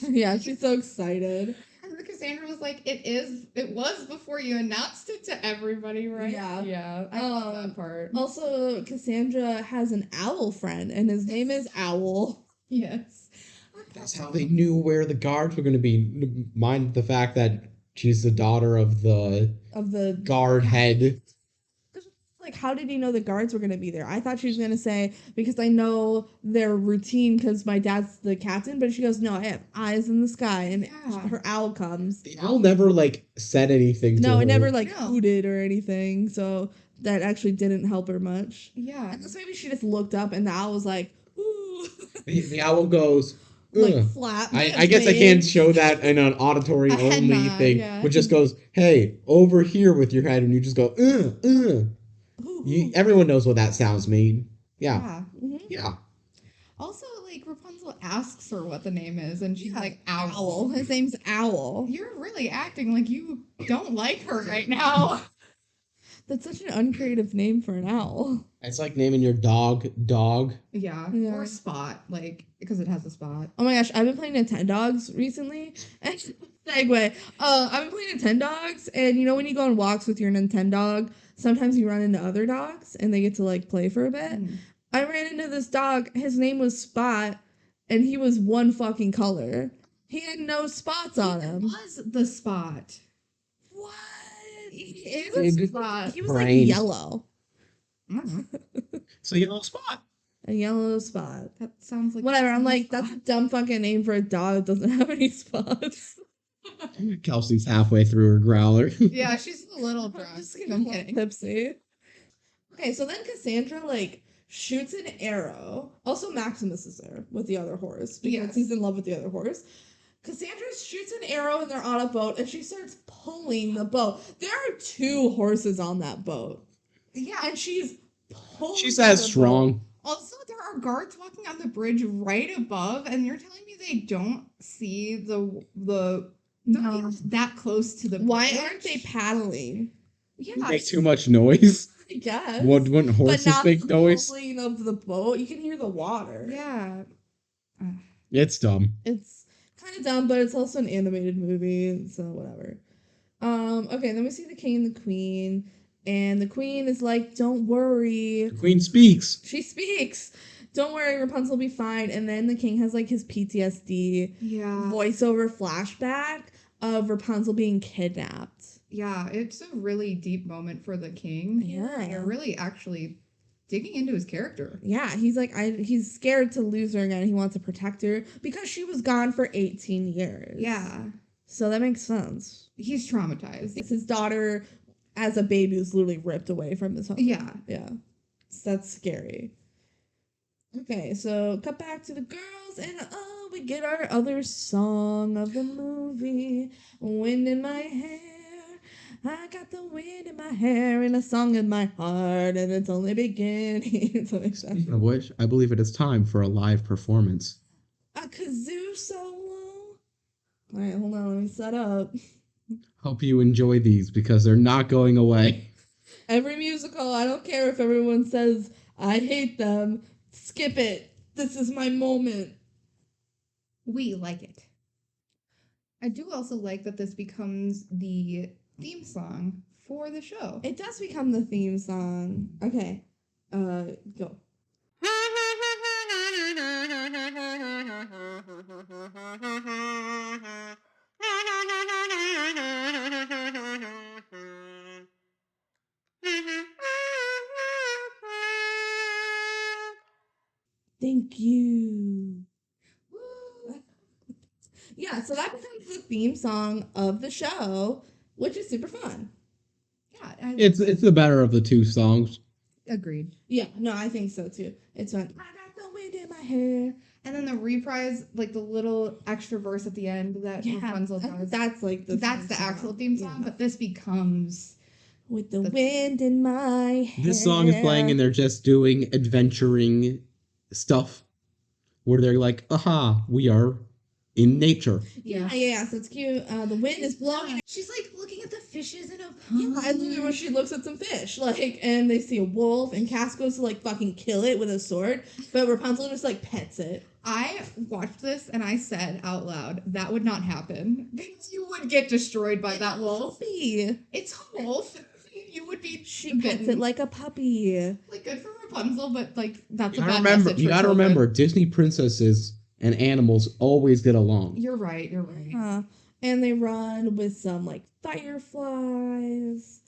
Yeah, she's so excited. And Cassandra was like, It was before you announced it to everybody, right?" Yeah. I love that part. Also, Cassandra has an owl friend, and his name is Owl. Yes. That's how they knew where the guards were going to be. Mind the fact that she's the daughter of the guard head. Like, how did you know the guards were going to be there? I thought she was going to say, because I know their routine because my dad's the captain, but she goes, no, I have eyes in the sky, and her owl comes. The owl never, said anything to her. No, it never, hooted or anything, so that actually didn't help her much. Yeah. I guess maybe she just looked up, and the owl was like, ooh. The owl goes, Flat. I guess I can't show that in an auditory only nod, thing, yeah. which just goes, hey, over here with your head, and you just go, Everyone knows what that sounds mean. Yeah. Mm-hmm. Yeah. Also, like, Rapunzel asks her what the name is, and she's Yeah, like, Owl. Owl. His name's Owl. You're really acting like you don't like her right now. That's such an uncreative name for an owl. It's like naming your dog Dog. Yeah. Yeah. Or Spot, like, because it has a spot. Oh my gosh, I've been playing Nintendogs recently. Segue. I've been playing Nintendogs, and you know when you go on walks with your Nintendog, sometimes you run into other dogs, and they get to like play for a bit. Mm. I ran into this dog. His name was Spot, and he was one fucking color. He had no spots on It him. was the Spot. What? It was was Spot. He was Brains. like yellow. So yellow spot. A yellow spot. That sounds like Whatever. I'm like, that's a dumb fucking name for a dog that doesn't have any spots. Kelsey's halfway through her growler. Yeah, she's a little drunk. Just I'm kidding. tipsy. Okay, so then Cassandra like shoots an arrow. Also, Maximus is there with the other horse because Yes. he's in love with the other horse. Cassandra shoots an arrow and they're on a boat and she starts pulling the boat. There are 2 horses on that boat. Yeah. And she's pulling. She's as the strong. boat. Also, there are guards walking on the bridge right above, and you're telling me they don't see the No. that close to the Why bridge? aren't they paddling? Yeah. Make too much noise. I guess. Wouldn't But horses not make the noise? pulling of the boat. You can hear the water. Yeah. It's dumb. It's kind of dumb, but it's also an animated movie, so whatever. Okay, then we see the king and the queen, and the queen is like, "Don't worry." The queen speaks. She speaks. Don't worry, Rapunzel will be fine. And then the king has like his PTSD Yeah. voiceover flashback of Rapunzel being kidnapped. Yeah, it's a really deep moment for the king. Yeah. And you're really actually digging into his character. Yeah, he's like, he's scared to lose her again. He wants to protect her because she was gone for 18 years. Yeah. So that makes sense. He's traumatized. It's his daughter as a baby was literally ripped away from his home. Yeah. Yeah. So that's scary. Okay, so cut back to the girls, and we get our other song of the movie. Wind in my hair. I got the wind in my hair and a song in my heart, and it's only beginning. So it's Speaking of which, I believe it is time for a live performance. a kazoo solo. All right, hold on. Let me set up. Hope you enjoy these because they're not going away. Every musical, I don't care if everyone says I hate them. Skip it. This is my moment. We like it. I do also like that this becomes the theme song for the show. It does become the theme song. Okay. Go. Thank you. Woo. Yeah, so that becomes the theme song of the show, which is super fun. Yeah, It's the better of the 2 songs. agreed. Yeah, no, I think so too. It's fun. I got the wind in my hair. And then the reprise, like the little extra verse at the end that Rapunzel does. That's like That's theme the song. actual theme song, Yeah. but this becomes With the wind in my hair. This song is playing and they're just doing adventuring stuff where they're like, aha, we are in nature. Yeah, so it's cute. The wind is blowing. She's like looking at the fishes in a Yeah, pond. I love it when she looks at some fish, like, and they see a wolf, and Cass goes to like fucking kill it with a sword, but Rapunzel just like pets it. I watched this and I said out loud, that would not happen. You would get destroyed by that wolf. Puppy. It's a wolf. You would be She pets it like a puppy. like good for Rapunzel, but like that's You a gotta bad remember, message you for gotta children. remember, Disney princesses and animals always get along. You're right. You're right. And they run with some like fireflies,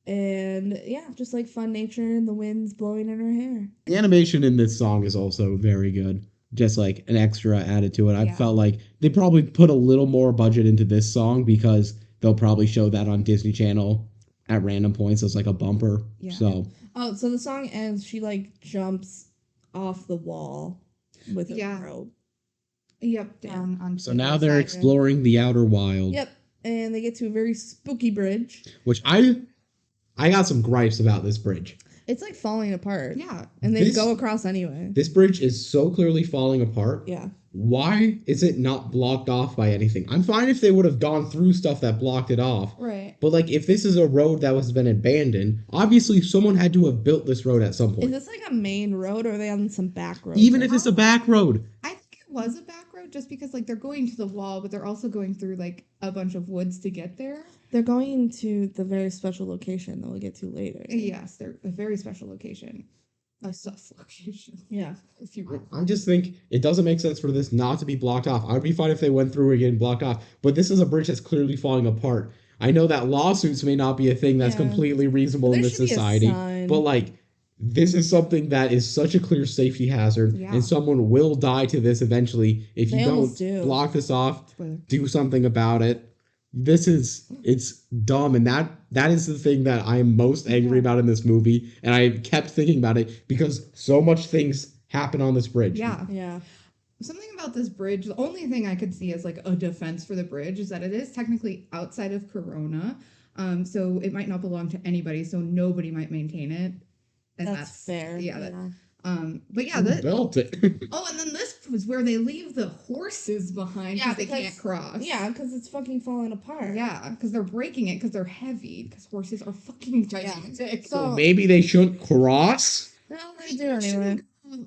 and yeah, just like fun nature, and the wind's blowing in her hair. The animation in this song is also very good. Just like an extra added to it. I Yeah. felt like they probably put a little more budget into this song because they'll probably show that on Disney Channel at random points as like a bumper. Yeah. So Oh, so the song ends. She like jumps off the wall with a Yeah. rope. Yep. Down on. so now they're exploring the outer wild. Yep, and they get to a very spooky bridge. Which I got some gripes about this bridge. It's like falling apart. Yeah. And they This- go across anyway. This bridge is so clearly falling apart. Yeah. Why is it not blocked off by anything? I'm fine if they would have gone through stuff that blocked it off. Right. But like, if this is a road that was been abandoned, obviously someone had to have built this road at some Is point. this like a main road or are they on some back road? Even if it's a back road. I think it was a back road just because like they're going to the wall, but they're also going through like a bunch of woods to get there. They're going to the very special location that we'll get to later. Yes, they're a very special location. A sus location. Yeah. If you will. I just think it doesn't make sense for this not to be blocked off. I would be fine if they went through and getting blocked off, but this is a bridge that's clearly falling apart. I know that lawsuits may not be a thing that's Yeah. completely reasonable in There this should be a society, sign. but like, this is something that is such a clear safety hazard, Yeah. and someone will die to this eventually if you They don't almost do. block this off, Spoiler. do something about it. It's dumb, and that is the thing that I'm most angry Yeah. about in this movie, and I kept thinking about it because so much things happen on this bridge. Yeah. Yeah. Something about this bridge, the only thing I could see as like a defense for the bridge is that it is technically outside of Corona. So it might not belong to anybody, so nobody might maintain it. And That's fair. Yeah. Yeah. But yeah, Who built it. oh, and then this was where they leave the horses behind Yeah, because they because- can't cross. Yeah, because it's fucking falling apart. Yeah, because they're breaking it because they're heavy. Because horses are fucking gigantic. So- Maybe they shouldn't cross. No, they do anyway.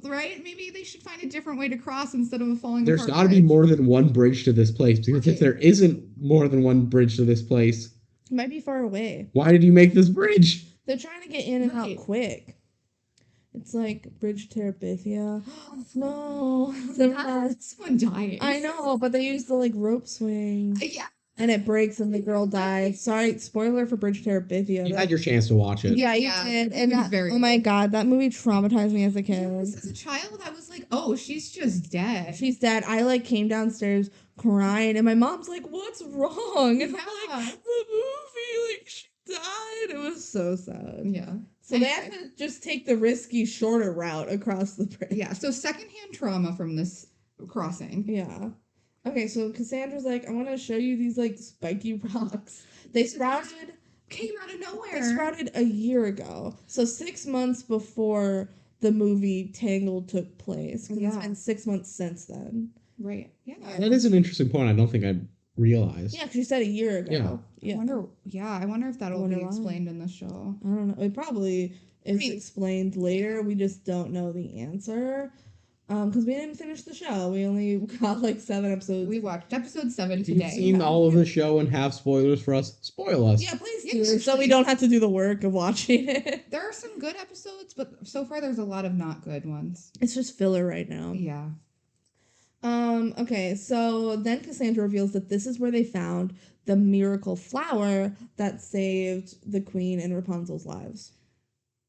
Right? Maybe they should find a different way to cross instead of a falling There's apart got to be bridge. more than one bridge to this place, because if Right. there isn't more than one bridge to this place, It might be far away. why did you make this bridge? They're trying to get in and Right. out quick. It's like Bridge Terabithia. No. They're not- That's one dying. I know, but they use the like rope swing. Yeah. And it breaks and the girl dies. Sorry, spoiler for Bridge Terabithia. You had your chance to watch it. Yeah, you Yeah, did. it And was that, very oh my god, that movie traumatized me as a kid. Yes, as a child, I was like, oh, she's just dead. She's dead. I like came downstairs crying, and my mom's like, "What's wrong?" And I'm Yeah. like, "The movie, like she died." It was so sad. Yeah. So they have to just take the risky, shorter route across the bridge. Yeah. So secondhand trauma from this crossing. Yeah. Okay, so Cassandra's like, I want to show you these like spiky rocks. They sprouted. Came out of nowhere. They sprouted a year ago. So 6 months before the movie Tangled took place. 'Cause It's Yeah. been 6 months since then. Right. Yeah. That is an interesting point. I don't think I realized. Yeah, because you said a year ago. Yeah. I wonder if that'll Wonder be why. explained in the show. I don't know. It probably is mean- explained later. We just don't know the answer. Because we didn't finish the show. We only got like 7 episodes. We watched episode 7 If you've today. seen all of the show and have spoilers for us, spoil us. Yeah, please Yeah, do. actually- So we don't have to do the work of watching it. There are some good episodes, but so far there's a lot of not good ones. It's just filler right now. Yeah. Okay, so then Cassandra reveals that this is where they found the miracle flower that saved the queen and Rapunzel's lives.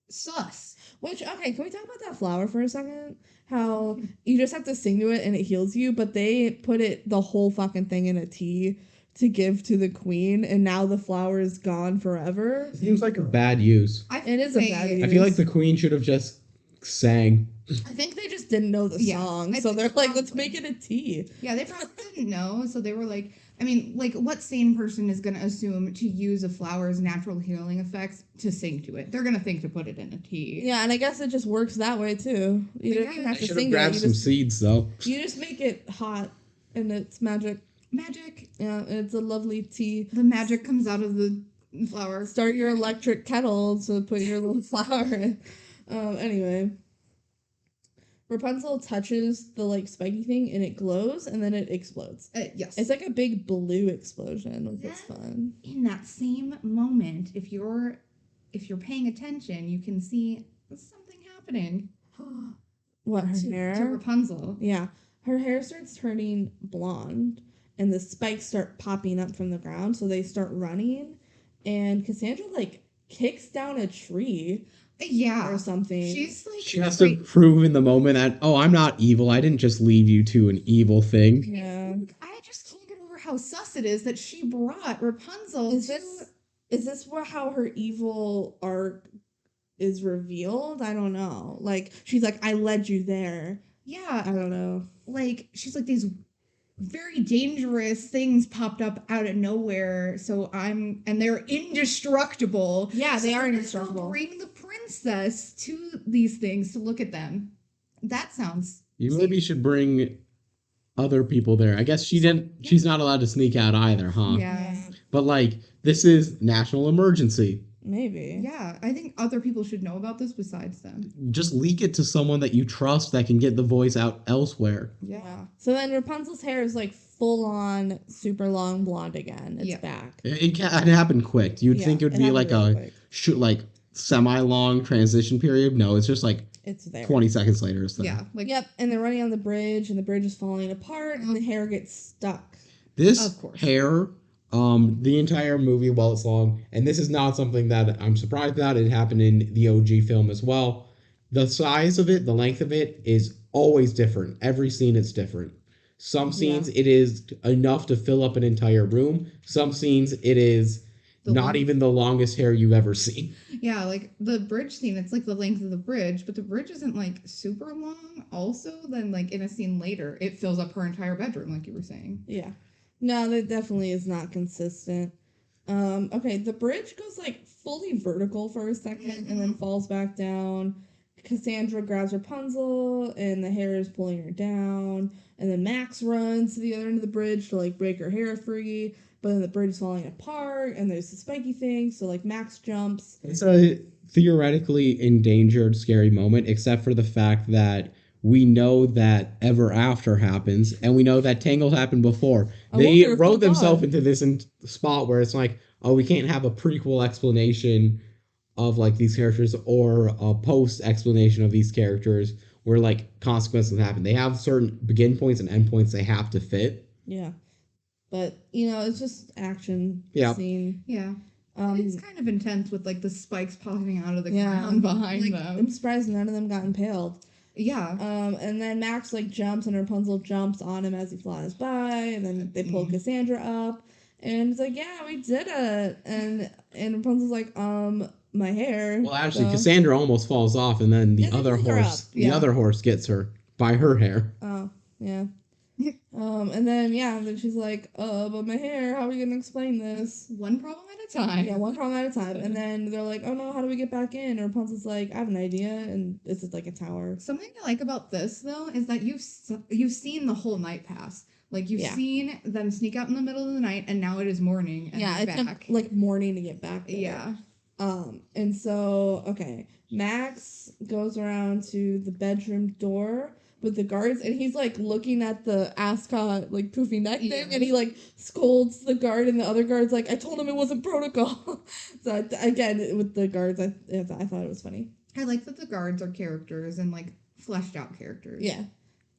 Sus. Which, okay, can we talk about that flower for a second? How you just have to sing to it and it heals you, but they put the whole fucking thing in a tea to give to the queen, and now the flower is gone forever. Seems like a bad use. It is a bad use. I feel like the queen should have just sang. I think they just didn't know the Yeah, song, I so they're think like, let's probably. make it a tea. Yeah, they probably didn't know, so they were like, I mean, like, what sane person is going to assume to use a flower's natural healing effects to sing to it? They're going to think to put it in a tea. Yeah, and I guess it just works that way too. You don't Yeah, even have I to should sing have it. grabbed You some just, seeds, though. you just make it hot, and it's magic. Magic. Yeah, it's a lovely tea. The magic comes out of the flower. Start your electric kettle to put your little flower in. Anyway. Rapunzel touches the like spiky thing and it glows and then it explodes. Yes. It's like a big blue explosion, which is fun. In that same moment, if you're paying attention, you can see something happening. What, her to hair? Rapunzel. Yeah. Her hair starts turning blonde and the spikes start popping up from the ground, so they start running and Cassandra like kicks down a tree Yeah. or something. She's like She has to prove in the moment that, oh, I'm not evil. I didn't just leave you to an evil thing. Yeah. I just can't get over how sus it is that she brought Rapunzel Is to this how her evil arc is revealed? I don't know. Like she's like, I led you there. I yeah, don't know. like she's like these very dangerous things popped up out of nowhere. So and they're indestructible. Yeah, they So are I'm gonna indestructible. Bring the princess to these things to look at them. That sounds. You maybe should bring other people there. I guess she's not allowed to sneak out either, huh? Yeah. But like, this is national emergency. Maybe. Yeah, I think other people should know about this besides them. Just leak it to someone that you trust that can get the voice out elsewhere. Yeah. So then Rapunzel's hair is like full on super long blonde again. It's back. It happened quick. You'd think it would be like really like semi-long transition period. No, it's just like it's there. 20 seconds later. It's there. Yeah. Like, yep. And they're running on the bridge, and the bridge is falling apart, and the hair gets stuck. This Of course. hair, the entire movie while it's long, and this is not something that I'm surprised about. It happened in the OG film as well. The size of it, the length of it is always different. Every scene it's different. Some scenes it is enough to fill up an entire room. Some scenes it is not even the longest hair you've ever seen. Yeah, like the bridge scene, it's like the length of the bridge, but the bridge isn't like super long. Also, then like in a scene later, it fills up her entire bedroom, like you were saying. Yeah. No, that definitely is not consistent. Okay, the bridge goes like fully vertical for a second and then falls back down. Cassandra grabs Rapunzel and the hair is pulling her down. And then Max runs to the other end of the bridge to like break her hair free. But then the bridge is falling apart and there's the spiky thing. So like Max jumps. It's a theoretically endangered, scary moment, except for the fact that we know that Ever After happens, and we know that Tangled happened before. They wrote themselves into this spot where it's like, oh, we can't have a prequel explanation of like these characters or a post explanation of these characters where like consequences happen. They have certain begin points and end points they have to fit. Yeah. But, you know, it's just action scene. Yeah. It's kind of intense with like the spikes popping out of the ground behind them. I'm surprised none of them got impaled. Yeah. And then Max like jumps and Rapunzel jumps on him as he flies by, and then they pull Cassandra up, and it's like, yeah, we did it. And Rapunzel's like, my hair. Well, actually, Cassandra almost falls off, and then the other horse gets her by her hair. Oh, yeah. And then she's like, but my hair, how are we gonna explain this? One problem at a time. Yeah, one problem at a time. And then they're like, oh no, how do we get back in? And Rapunzel's like, I have an idea, and this is like a tower. Something I like about this though is that you've seen the whole night pass. Like you've seen them sneak out in the middle of the night, and now it is morning. And it's back. Like morning to get back there. Yeah. And so Max goes around to the bedroom door with the guards, and he's like looking at the ascot like poofy neck thing, and he like scolds the guard, and the other guard's like, I told him it wasn't protocol. So again, with the guards, I thought it was funny. I like that the guards are characters and like fleshed out characters. Yeah.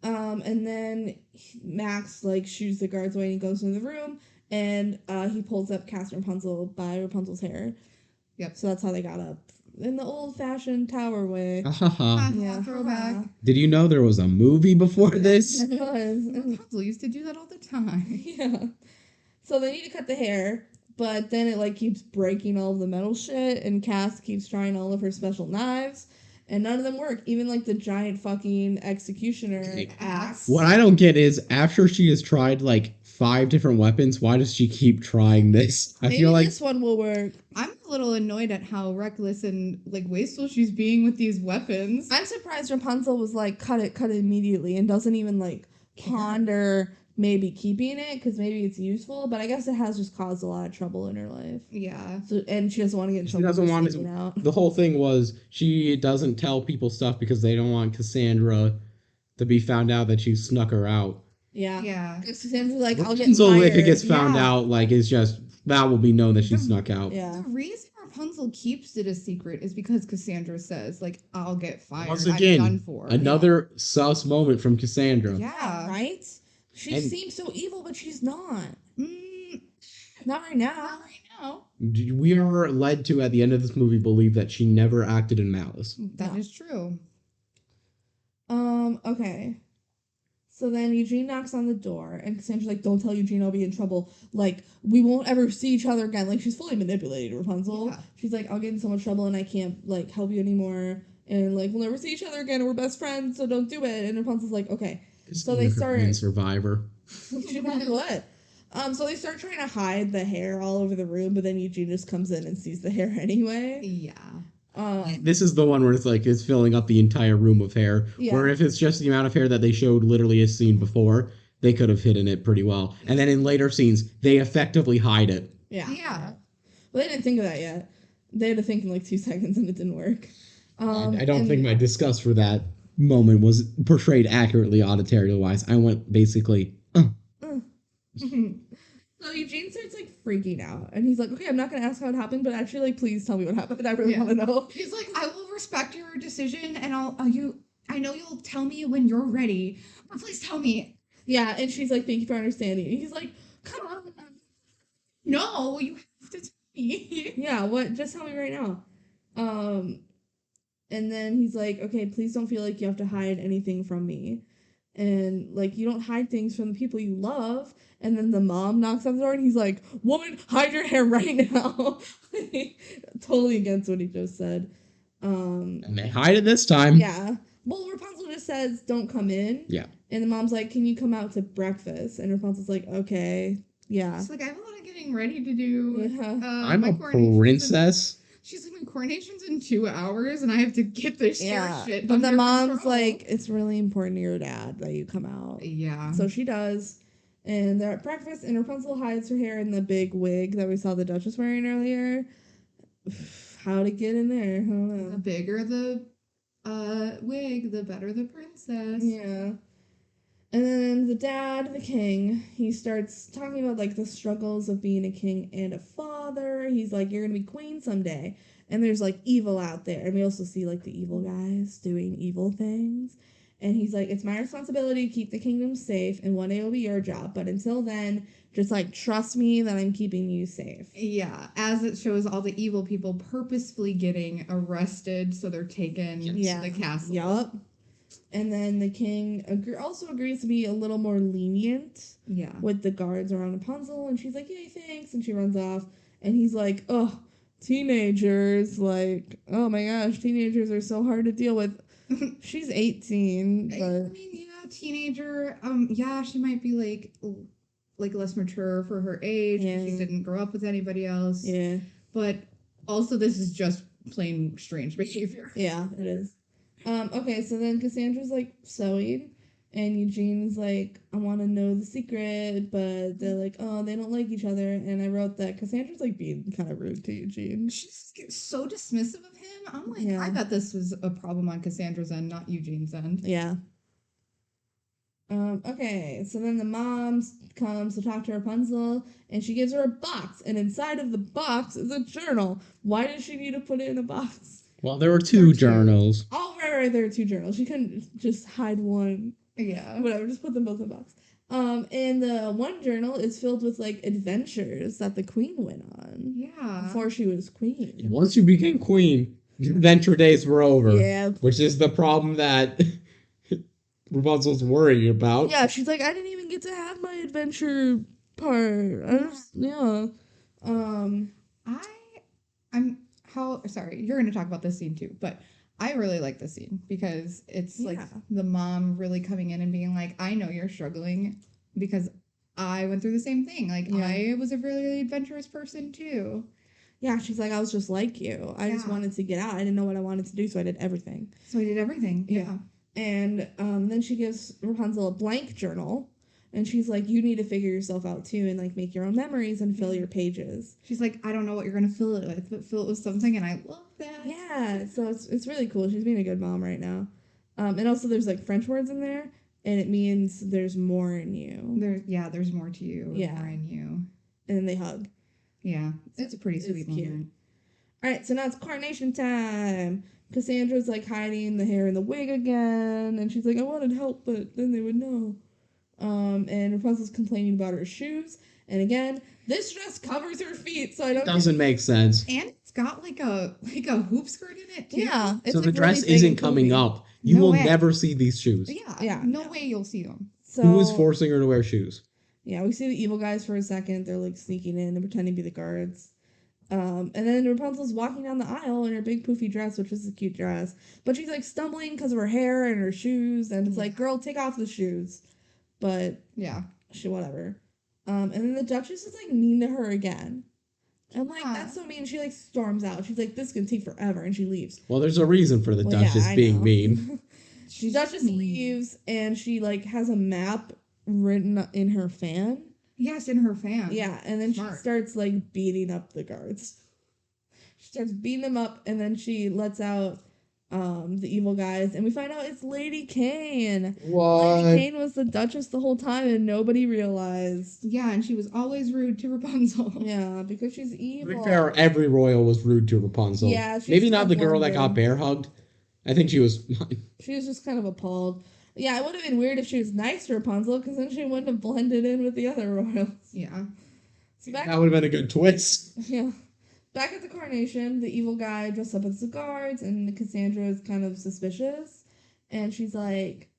And then Max like shoos the guards away, and he goes into the room, and he pulls up Cass and Rapunzel by Rapunzel's hair. Yep. So that's how they got up in the old-fashioned tower way. Throwback. Did you know there was a movie before this? It was. Rapunzel used to do that all the time. Yeah. So they need to cut the hair, but then it like keeps breaking all of the metal shit, and Cass keeps trying all of her special knives, and none of them work. Even like the giant fucking executioner axe. What I don't get is after she has tried like 5 different weapons, why does she keep trying this? Maybe feel like this one will work. I'm a little annoyed at how reckless and like wasteful she's being with these weapons. I'm surprised Rapunzel was like, cut it immediately, and doesn't even like ponder maybe keeping it because maybe it's useful. But I guess it has just caused a lot of trouble in her life. Yeah. So, and she doesn't want to get in trouble. She doesn't want to. Out. The whole thing was she doesn't tell people stuff because they don't want Cassandra to be found out that she snuck her out. Yeah. Yeah. Cassandra's like, I'll get Rapunzel, fired. if it gets found out, like it's just that will be known that she snuck out. Yeah. The reason Rapunzel keeps it a secret is because Cassandra says, like, I'll get fired. Once I'm again, done for. Sus moment from Cassandra. Yeah. Right? She seems so evil, but she's not. Not right now. Not right now. We are led to, at the end of this movie, believe that she never acted in malice. That is true. Okay. So then Eugene knocks on the door, and Cassandra's like, don't tell Eugene, I'll be in trouble. Like, we won't ever see each other again. Like, she's fully manipulated Rapunzel. Yeah. She's like, I'll get in so much trouble, and I can't, like, help you anymore. And, like, we'll never see each other again, and we're best friends, so don't do it. And Rapunzel's like, okay. So they start... Survivor. What? So they start trying to hide the hair all over the room, but then Eugene just comes in and sees the hair anyway. Yeah. This is the one where it's like it's filling up the entire room of hair. Yeah. Where if it's just the amount of hair that they showed literally a scene before, they could have hidden it pretty well. And then in later scenes, they effectively hide it. Yeah. Yeah. Well, they didn't think of that yet. They had to think in like 2 seconds and it didn't work. I don't and- think my disgust for that moment was portrayed accurately auditory wise. I went basically, So Eugene starts like freaking out, and he's like, "Okay, I'm not gonna ask how it happened, but actually, like, please tell me what happened. I really Yeah. want to know." He's like, I will respect your decision, and I know you'll tell me when you're ready, but please tell me. Yeah, and she's like, "Thank you for understanding." And he's like, "Come on." No, you have to tell me. Yeah, what? Just tell me right now. And then he's like, "Okay, please don't feel like you have to hide anything from me." And like you don't hide things from the people you love. And then the mom knocks on the door and he's like, "Woman, hide your hair right now." Totally against what he just said. and they hide it this time. Yeah. Well, Rapunzel just says, "Don't come in." Yeah. And the mom's like, "Can you come out to breakfast?" And Rapunzel's like, "Okay." Yeah. She's like, I have a lot of getting ready to do. Yeah. I'm my a coronation's princess. She's like, my coronation's in 2 hours, and I have to get this Yeah. shit But the under mom's control. like, "It's really important to your dad that you come out." Yeah. So she does. And they're at breakfast, and Rapunzel hides her hair in the big wig that we saw the Duchess wearing earlier. How to get in there? I don't The know. bigger the wig, the better the princess. Yeah. And then the dad, the king, he starts talking about like the struggles of being a king and a father. He's like, "You're gonna be queen someday." And there's like evil out there. And we also see like the evil guys doing evil things. And he's like, "It's my responsibility to keep the kingdom safe, and one day it'll be your job. But until then, just like trust me that I'm keeping you safe." Yeah, as it shows all the evil people purposefully getting arrested, so they're taken Yeah. to the castle. Yup. And then the king also agrees to be a little more lenient Yeah. with the guards around Rapunzel, and she's like, "Yay, thanks," and she runs off. And he's like, "Oh, teenagers, like, oh my gosh, teenagers are so hard to deal with." She's 18, I but mean, yeah, teenager. Yeah, she might be like less mature for her age. Yeah. She didn't grow up with anybody else. yeah, But also, this is just plain strange behavior. yeah, it is. Okay, so then Cassandra's like sewing, and Eugene's like, "I want to know the secret," but they're like, "Oh, they don't like each other." And I wrote that Cassandra's like being kind of rude to Eugene. She's so dismissive of him. I'm like, Yeah. I bet this was a problem on Cassandra's end, not Eugene's end. Yeah. Okay, so then the mom comes to talk to Rapunzel, and she gives her a box, and inside of the box is a journal. Why does she need to put it in a box? Well, there were There two were two. journals. Oh, right, there are 2 journals. She couldn't just hide one. Yeah. Whatever, just put them both in a box. And the one journal is filled with like adventures that the queen went on Yeah. before she was queen. Once you became queen, your adventure days were over. Yeah. Which is the problem that Rapunzel's worried about. Yeah, she's like, "I didn't even get to have my adventure part." Yeah. Sorry, you're gonna talk about this scene too, but I really like this scene because it's like Yeah. the mom really coming in and being like, I know you're struggling because I went through the same thing. Like Yeah. I was a really adventurous person too. Yeah, she's like, "I was just like you. I just Yeah. wanted to get out. I didn't know what I wanted to do, so I did everything." So I did everything. Yeah. And then she gives Rapunzel a blank journal, and she's like, "You need to figure yourself out too, and like make your own memories and fill your pages." She's like, I don't know what you're gonna fill it with, but fill it with something, and I love that. Yeah, so it's really cool. She's being a good mom right now. And also there's like French words in there, and it means there's more in you. There's more to you. Yeah. More in you. And then they hug. Yeah. It's a pretty It's sweet cute. moment. All right, so now it's coronation time. Cassandra's like hiding the hair in the wig again, and she's like, "I wanted help, but then they would know." And Rapunzel's complaining about her shoes, and again, this dress covers her feet, so I don't. Doesn't make sense. And it's got like a hoop skirt in it too. Yeah, it's So the like dress really big isn't and coming poofy. up. You No will way. never see these shoes. Yeah. Yeah. No way you'll see them. So Who is forcing her to wear shoes? Yeah, we see the evil guys for a second. They're like sneaking in and pretending to be the guards. And then Rapunzel's walking down the aisle in her big poofy dress, which is a cute dress. But she's like stumbling because of her hair and her shoes. And it's like, "Girl, take off the shoes." But Yeah. whatever. And then the Duchess is like mean to her again. I'm like, Yeah. that's so mean. She like storms out. She's like, this is gonna take forever, and she leaves. Well, there's a reason for the Well, yeah, Duchess I being know. mean. She Duchess leaves, and she like has a map written in her fan. Yes, in her fan. Yeah, and then Smart. she starts like beating up the guards. She starts beating them up, and then she lets out the evil guys, and we find out it's Lady Kane. What? Lady Kane was the Duchess the whole time, and nobody realized. Yeah, and she was always rude to Rapunzel. Yeah, because she's To be evil. fair, every royal was rude to Rapunzel. Yeah, she's Maybe not kind the of girl that got wondered. bear hugged. I think she was. She was just kind of appalled. Yeah, it would have been weird if she was nice to Rapunzel, because then she wouldn't have blended in with the other royals. Yeah. So back, That would have been a good twist. yeah, back at the coronation, the evil guy dressed up as the guards, and Cassandra is kind of suspicious, and she's like,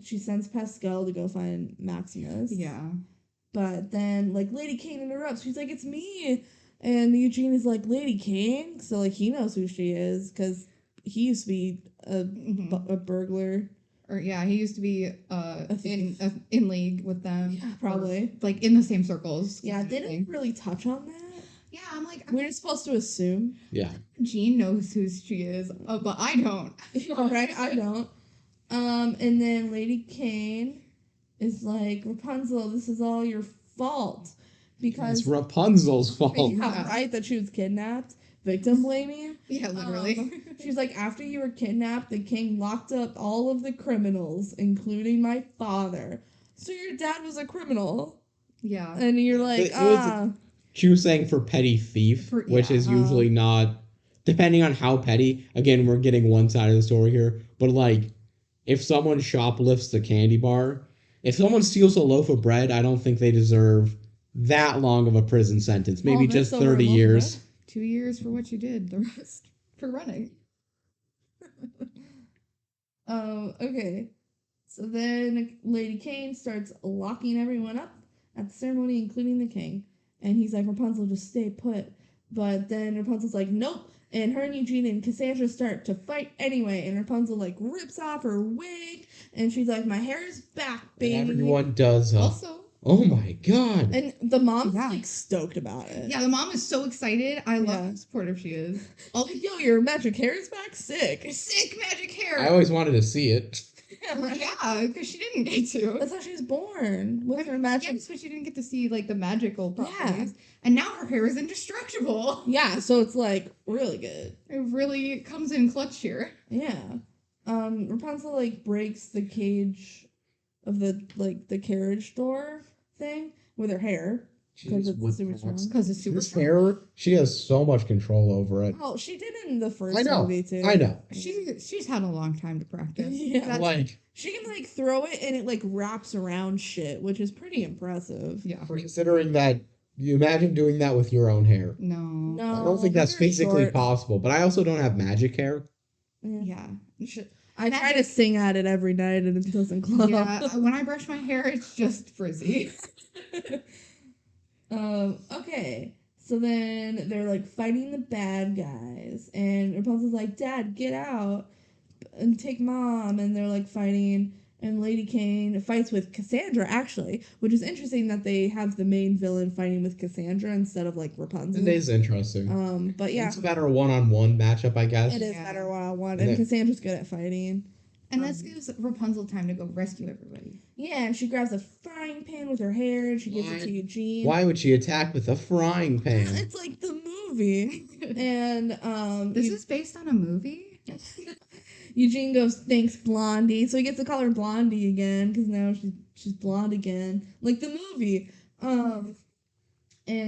she sends Pascal to go find Maximus. Yeah. But then, like, Lady Kane interrupts. She's like, it's me. And Eugene is like, Lady Kane? So, like, he knows who she is because he used to be a burglar. Or yeah, he used to be in league with them. Yeah, probably. Or, like in the same circles. Yeah, they didn't really touch on that. Yeah, I'm like, We're just supposed to assume. Yeah. Jean knows who she is, but I don't. Right? I don't. And then Lady Kane is like, Rapunzel, this is all your fault. Because It's Rapunzel's fault. yeah, right, that she was kidnapped. Victim blaming. Yeah, literally. She's like, after you were kidnapped, the king locked up all of the criminals, including my father. So your dad was a criminal. Yeah. And you're like, It was- She was saying for petty thief, which is usually not, depending on how petty. Again, we're getting one side of the story here. But like, if someone shoplifts the candy bar, if someone steals a loaf of bread, I don't think they deserve that long of a prison sentence. Maybe that's just over a 30 loaf of years. 2 years for what you did, the rest for running. Okay. So then Lady Kane starts locking everyone up at the ceremony, including the king. And he's like, Rapunzel, just stay put. But then Rapunzel's like, nope. And her and Eugene and Cassandra start to fight anyway. And Rapunzel, like, rips off her wig. And she's like, my hair is back, baby. And everyone does. Also, Oh my god. And the mom's, Yeah. like, stoked about it. yeah, the mom is so excited. I love Yeah. how supportive she is. Oh, yo, your magic hair is back? Sick. Sick magic hair. I always wanted to see it. Yeah, because she didn't get to. That's how she was born, with her magic. Yeah, so she didn't get to see like the magical properties. And now her hair is indestructible. Yeah, so it's, like, really good. It really comes in clutch here. Yeah. Rapunzel like breaks the cage of the carriage door thing with her hair because it's super strong. Because it's super This strong. hair, she has so much control over it. Oh, she did it in the first I know. movie too. I know. She's had a long time to practice. Yeah. That's- Like, She can like throw it and it like wraps around shit, which is pretty impressive. yeah. considering that, you imagine doing that with your own hair. No. No, I don't think that's very physically short. possible, but I also don't have magic hair. Yeah. I try to sing at it every night and it doesn't close. Yeah. When I brush my hair, it's just frizzy. Okay. So then they're like fighting the bad guys, and Rapunzel's like, Dad, get out and take Mom, and they're like fighting, and Lady Kane fights with Cassandra actually, which is interesting that they have the main villain fighting with Cassandra instead of like Rapunzel. It is interesting. But yeah, It's a better one-on-one matchup, I guess. it is Yeah. better one-on-one, Yeah. and Cassandra's good at fighting. And this gives Rapunzel time to go rescue everybody. Yeah, and she grabs a frying pan with her hair and she gives it Why? to Eugene. Why would she attack with a frying pan? It's like the movie. And This is based on a movie? Eugene goes, thanks, Blondie. So he gets to call her Blondie again because now she's blonde again, like the movie. And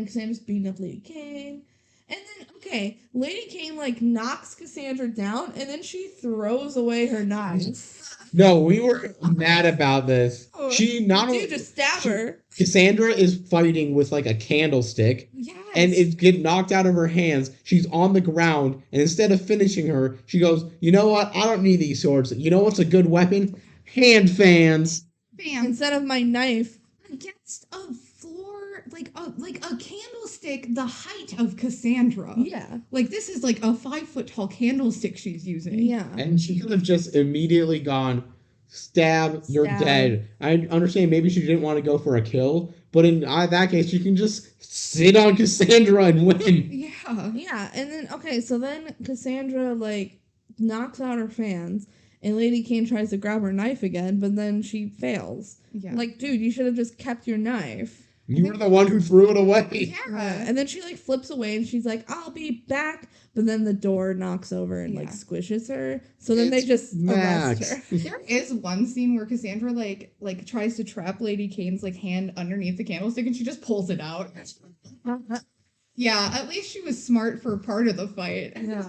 Cassandra's beating up Lady Kane. And then, okay, Lady Kane, like, knocks Cassandra down, and then she throws away her knife. No, we were mad about this. Oh, She not You only just stab her. Cassandra is fighting with like a candlestick, Yes. and it get knocked out of her hands. She's on the ground, and instead of finishing her, she goes, "You know what? I don't need these swords. You know what's a good weapon? Hand fans." Bam. Instead of my knife. Against a floor, like a candlestick the height of Cassandra. Yeah. Like this is like a 5 foot tall candlestick she's using. Yeah. And she could have just immediately gone, stab, you're Stab. dead. I understand maybe she didn't want to go for a kill, but in that case, you can just sit on Cassandra and win. Yeah. Yeah, and then okay, so then Cassandra like knocks out her fans, and Lady Kane tries to grab her knife again, but then she fails. Yeah. Like, dude, you should have just kept your knife. You were the one who threw it away. Yeah. And then she like flips away and she's like, "I'll be back," but then the door knocks over and like Yeah. squishes her. So then It's they just Max. arrest her. There is one scene where Cassandra like tries to trap Lady Kane's like hand underneath the candlestick and she just pulls it out. Yeah, at least she was smart for part of the fight. Yeah,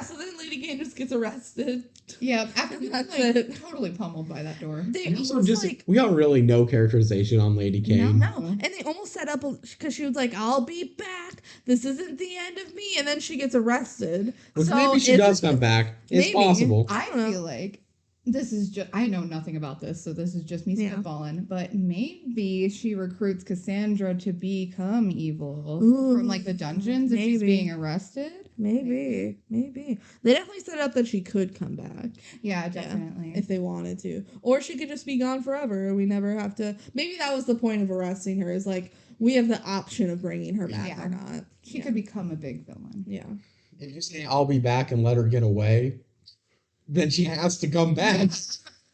so then Lady Kane just gets arrested. Yeah, after being That's like it. totally pummeled by that door. They And also almost just like we got really no characterization on Lady Kane. no, and they almost set up because she was like, "I'll be back. This isn't the end of me," and then she gets arrested. Which So maybe she it's- does come back. It's maybe. possible. I don't know. feel like this is just I know nothing about this, so this is just me Yeah. spitballing. But maybe she recruits Cassandra to become evil Ooh, from like the dungeons if she's maybe. being arrested. Maybe. They definitely set up that she could come back Yeah, definitely. if they wanted to, or she could just be gone forever. We never have to. Maybe that was the point of arresting her. Is like we have the option of bringing her back Yeah. or not. She could become a big villain. Yeah. If you say I'll be back and let her get away, then she has to come back.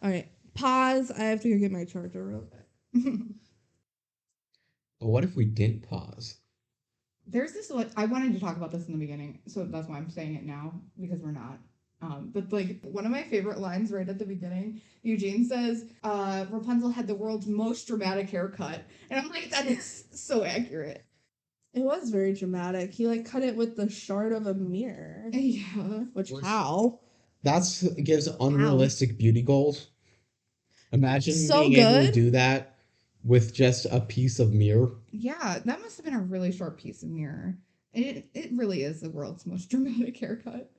All right. Pause. I have to go get my charger real quick. But what if we didn't pause? There's this like I wanted to talk about this in the beginning, so that's why I'm saying it now because we're not. But like one of my favorite lines right at the beginning, Eugene says, Rapunzel had the world's most dramatic haircut. And I'm like, that is so accurate. It was very dramatic. He like cut it with the shard of a mirror. Yeah. Which Which- how? That's gives unrealistic beauty goals. Imagine So being able to good. do that with just a piece of mirror. Yeah, that must have been a really short piece of mirror. And it really is the world's most dramatic haircut.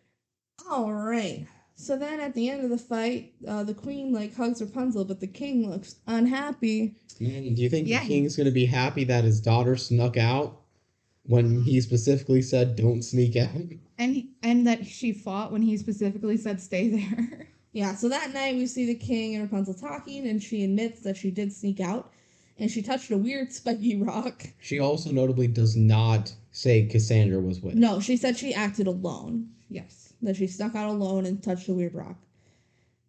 All right. So then at the end of the fight, the queen like hugs Rapunzel, but the king looks unhappy. Do you think Yeah. the king's going to be happy that his daughter snuck out when he specifically said don't sneak out? And that she fought when he specifically said stay there. Yeah, so that night we see the king and Rapunzel talking, and she admits that she did sneak out, and she touched a weird spiky rock. She also notably does not say Cassandra was with. No, she said she acted alone. Yes. That she snuck out alone and touched a weird rock.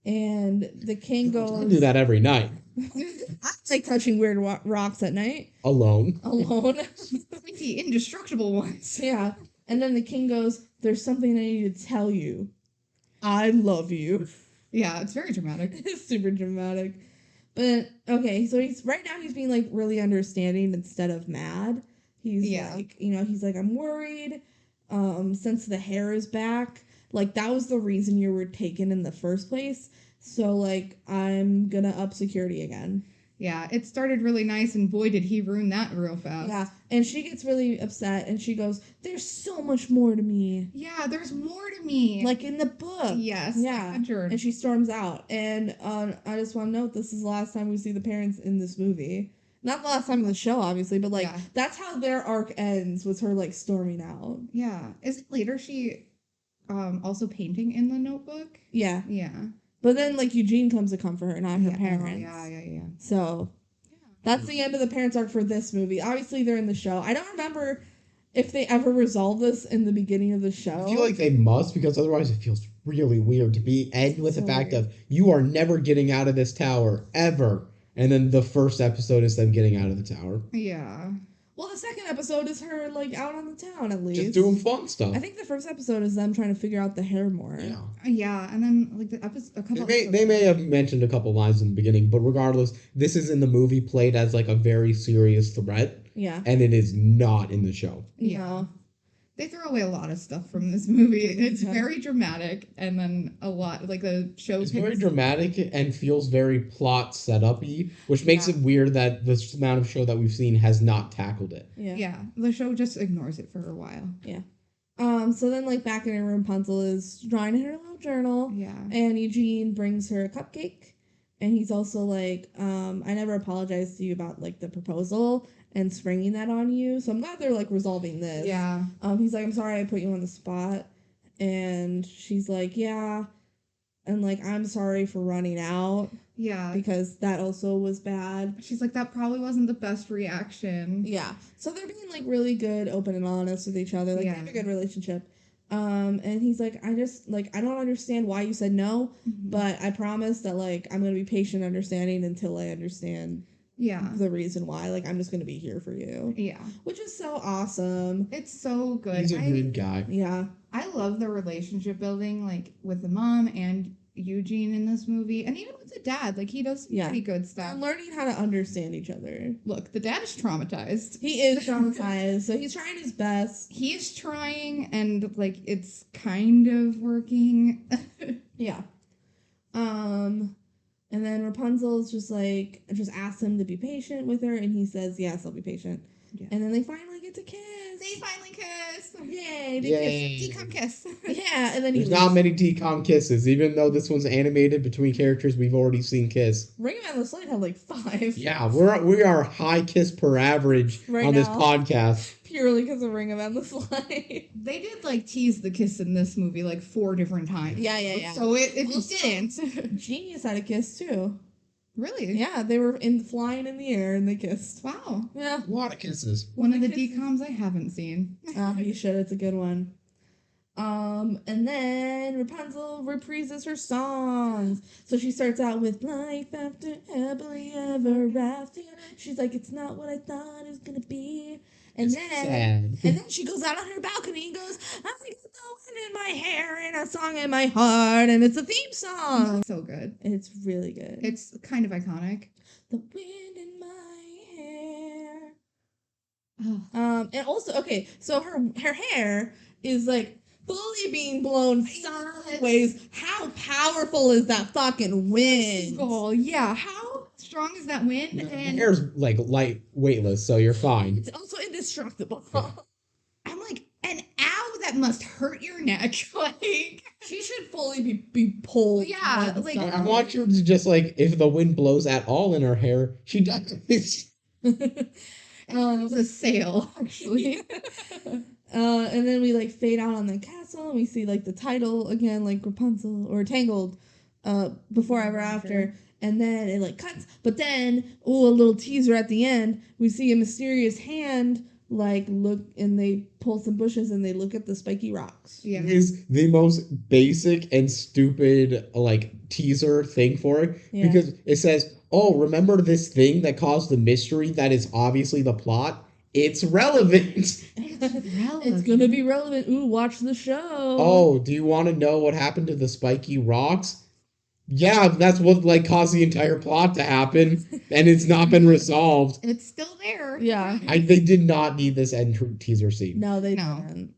And the king I goes, do that every night. I like touching weird rocks at night. Alone. Alone. Like the indestructible ones. Yeah. And then the king goes, there's something I need to tell you. I love you. Yeah, it's very dramatic. It's super dramatic. But okay, so he's right now he's being like really understanding instead of mad. He's like, he's like, I'm worried. Since the hair is back, like that was the reason you were taken in the first place. So like I'm gonna up security again. Yeah, it started really nice, and boy, did he ruin that real fast. Yeah, and she gets really upset, and she goes, "There's so much more to me, Yeah, there's more to me. like in the book." Yes. Yeah, Adjured. and she storms out. And I just want to note this is the last time we see the parents in this movie. Not the last time in the show, obviously, but like Yeah. that's how their arc ends, was her like storming out. Yeah. Is it later she also painting in the notebook? Yeah, Yeah. but then like Eugene comes to comfort her, not her Yeah. parents. Yeah. So that's the end of the parents arc for this movie. Obviously, they're in the show. I don't remember if they ever resolved this in the beginning of the show. I feel like they must, because otherwise it feels really weird to be end with the So fact weird. of you are never getting out of this tower ever, and then the first episode is them getting out of the tower, Yeah. Well, the second episode is her like out on the town at least. just doing fun stuff. I think the first episode is them trying to figure out the hair more. Yeah. Yeah, and then like the episode, a couple. They may have mentioned a couple lines in the beginning, but regardless, this is in the movie played as like a very serious threat, Yeah. and it is not in the show. Yeah. No. They throw away a lot of stuff from this movie. It's Yeah. very dramatic, and then a lot like the show. It's very dramatic and feels very plot setup-y, which makes it weird that this amount of show that we've seen has not tackled it. Yeah. Yeah, the show just ignores it for a while. So then like back in her room, Rapunzel is drawing in her little journal, Yeah. and Eugene brings her a cupcake, and he's also like, I never apologized to you about like the proposal and springing that on you. So I'm glad they're like resolving this. Yeah. He's like, I'm sorry I put you on the spot. And she's like, yeah. and like, I'm sorry for running out Yeah. because that also was bad. She's like, that probably wasn't the best reaction. Yeah. So they're being like really good, open and honest with each other. Like, they have a good relationship. And he's like, I just like, I don't understand why you said no, but I promise that like I'm gonna be patient, understanding until I understand the reason why. Like, I'm just gonna be here for you. Yeah. Which is so awesome. It's so good. He's a good guy. Yeah. I love the relationship building, like with the mom and Eugene in this movie, and even with the dad. Like, he does some pretty good stuff. I'm learning how to understand each other. Look, the dad is traumatized. He is traumatized, so he's trying his best. He is trying, and like it's kind of working. Yeah. And then Rapunzel's just asks him to be patient with her, and he says, "Yes, I'll be patient." Yeah. And then they finally get to kiss. They finally kiss. Yay! Yay. DCOM kiss. Yeah, and then There's not many DCOM kisses, even though this one's animated between characters we've already seen kiss. Ring Around the Slide had like 5. Yeah, we are high kiss per average Right on this now. podcast. Purely because of Ring Around the Slide. They did like tease the kiss in this movie like 4 different times. Yeah. So it didn't. Genius had a kiss too. Really? Yeah, they were flying in the air and they kissed. Wow. Yeah. A lot of kisses. One of the DCOMs I haven't seen. Oh, you should. It's a good one. And then Rapunzel reprises her songs. So she starts out with "Life After Happily Ever After." She's like, "It's not what I thought it was gonna be." And then she goes out on her balcony and goes, "I got the wind in my hair and a song in my heart," and it's a theme song. So good. It's really good. It's kind of iconic. The wind in my hair. Oh. And also, okay, so her hair is like fully being blown sideways. How powerful is that fucking wind? Oh, yeah. How strong is that wind? The And hair's like light weightless, so you're fine. It's also indestructible. I'm like, and ow, that must hurt your neck. Like, She should fully be pulled. Yeah, by the like- sun. I want you to just like, if the wind blows at all in her hair, she does. it was a sail, actually. And then we like fade out on the castle and we see like the title again, like Rapunzel or Tangled Before Ever After. And then it like cuts. But then, a little teaser at the end, we see a mysterious hand like look, and they pull some bushes and they look at the spiky rocks. Yeah. Is the most basic and stupid like teaser thing for it, Yeah. because it says, "Oh, remember this thing that caused the mystery that is obviously the plot? It's relevant." It's gonna be relevant. Ooh, watch the show. Oh, do you want to know what happened to the spiky rocks? Yeah, that's what like caused the entire plot to happen, and it's not been resolved. It's still there. Yeah. They did not need this end teaser scene. No, they No. didn't.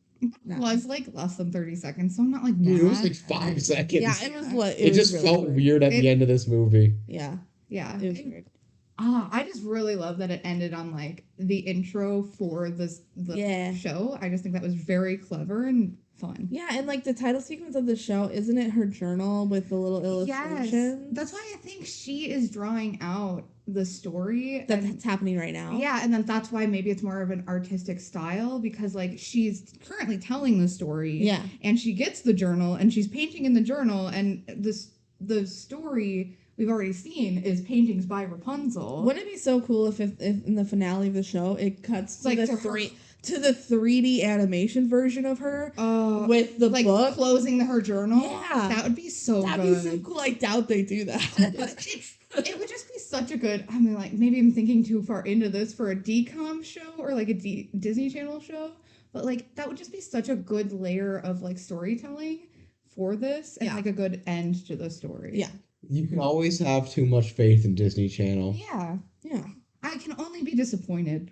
No. Well, it's like less than 30 seconds, so I'm not like Dude, it was mad. like 5 seconds. Yeah, it was what It was just really felt weird. weird at the end of this movie. Yeah, Yeah. it was weird. I just really love that it ended on like the intro for the Yeah. show. I just think that was very clever and fun. Yeah, and like the title sequence of the show, isn't it her journal with the little illustrations? Yes. That's why I think she is drawing out the story. That's happening right now. Yeah, and then that's why maybe it's more of an artistic style, because like she's currently telling the story. Yeah. And she gets the journal and she's painting in the journal, and the story we've already seen is paintings by Rapunzel. Wouldn't it be so cool if in the finale of the show it cuts to Like the to her- to the 3D animation version of her with the like book? closing her journal? Yeah. That would be so That'd good. be so cool. I doubt they do that. It would just be such a good. I mean, like maybe I'm thinking too far into this for a DCOM show or like a Disney Channel show, but like that would just be such a good layer of like storytelling for this, and like a good end to the story. Yeah. You can always have too much faith in Disney Channel. Yeah. Yeah. I can only be disappointed.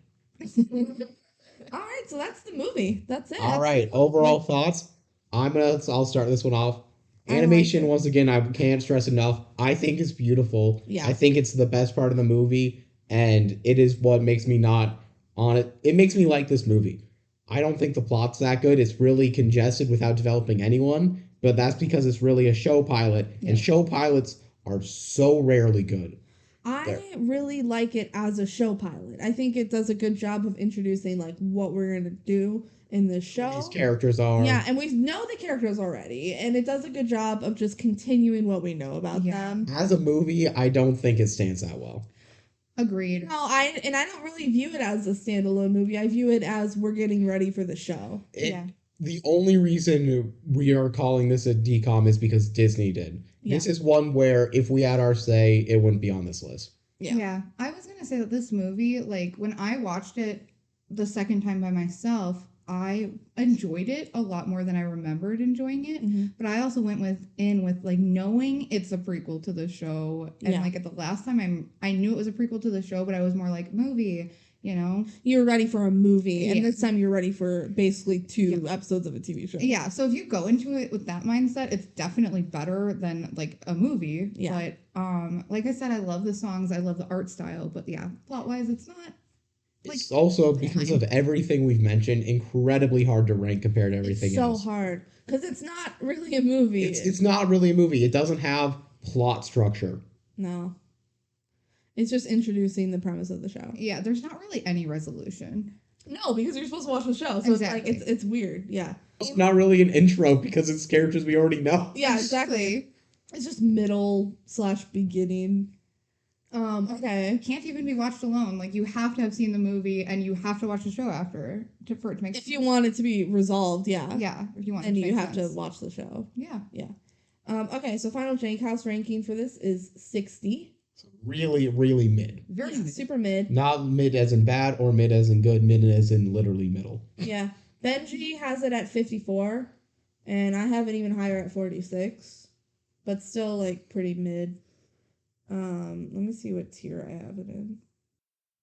All right, so that's the movie. That's it. All right, overall thoughts. I'll start this one off. I Animation, like it. once again, I can't stress enough. I think it's beautiful. Yeah. I think it's the best part of the movie, and it is what makes me not on it. It makes me like this movie. I don't think the plot's that good. It's really congested without developing anyone, but that's because it's really a show pilot, and show pilots are so rarely good. I really like it as a show pilot. I think it does a good job of introducing like what we're gonna do in the show. These characters are. Yeah, and we know the characters already, and it does a good job of just continuing what we know about them. As a movie, I don't think it stands that well. Agreed. No, I don't really view it as a standalone movie. I view it as we're getting ready for the show. The only reason we are calling this a DCOM is because Disney did. Yeah. This is one where if we had our say, it wouldn't be on this list. Yeah. I was going to say that this movie, like, when I watched it the second time by myself, I enjoyed it a lot more than I remembered enjoying it. Mm-hmm. But I also went with like knowing it's a prequel to the show. And like at the last time I knew it was a prequel to the show, but I was more like movie, you know? You were ready for a movie, and this time you're ready for basically 2 episodes of a TV show. Yeah, so if you go into it with that mindset, it's definitely better than like a movie. Yeah. But like I said, I love the songs, I love the art style, but yeah, plot wise, it's not. Like, It's also, because of everything we've mentioned, incredibly hard to rank compared to everything else. It's so hard because it's not really a movie. It's not really a movie. It doesn't have plot structure. No. It's just introducing the premise of the show. Yeah, there's not really any resolution. No, because you're supposed to watch the show, so Exactly. it's like it's weird. Yeah. It's not really an intro because it's characters we already know. Yeah, exactly. It's just middle/beginning. Okay. Can't even be watched alone. Like, you have to have seen the movie and you have to watch the show after for it to make If you want it to be resolved, yeah. Yeah, if you want And it to you make have sense. to watch the show. Yeah. Yeah. Okay, so final Jank House ranking for this is 60. Really, really mid. Very super mid. Not mid as in bad or mid as in good, mid as in literally middle. Yeah. BenG has it at 54, and I have it even higher at 46, but still like pretty mid. Let me see what tier I have it in.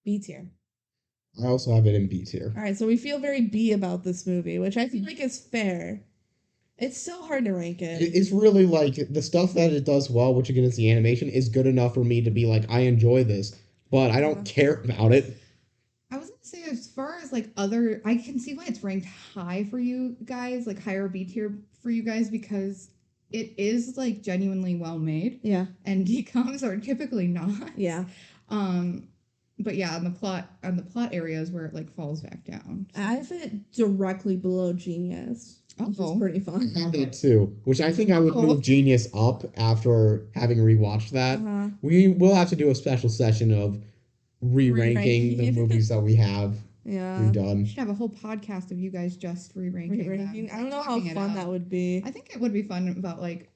B tier. I also have it in B tier. All right, so we feel very B about this movie, which I feel like is fair. It's so hard to rank it. It's really like the stuff that it does well, which again is the animation, is good enough for me to be like, I enjoy this, but I don't care about it. I was gonna say, as far as like other, I can see why it's ranked high for you guys, like higher B tier for you guys, because it is like genuinely well made. Yeah. And DCOMs are typically not. Yeah. But yeah, on the plot areas where it like falls back down. I have it directly below Genius. Which is pretty fun. I have it too, which I think I would move Genius up after having rewatched that. We will have to do a special session of re-ranking the movies that we have redone. We should have a whole podcast of you guys just re-ranking them. I don't know how fun that would be. I think it would be fun about like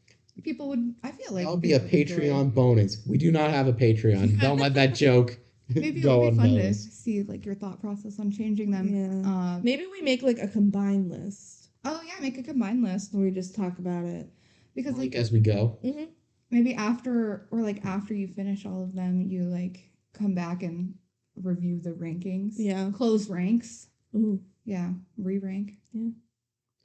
people would. I feel like That'll be a Patreon bonus. We do not have a Patreon. Don't let that joke maybe it go would be fun to unnoticed. see like your thought process on changing them. Yeah. Maybe we make like a combined list. Oh yeah, make a combined list where we just talk about it. Because like as we go. Mm-hmm. Maybe after you finish all of them, you like come back and review the rankings. Yeah. Close ranks. Ooh. Yeah. Re-rank. Yeah.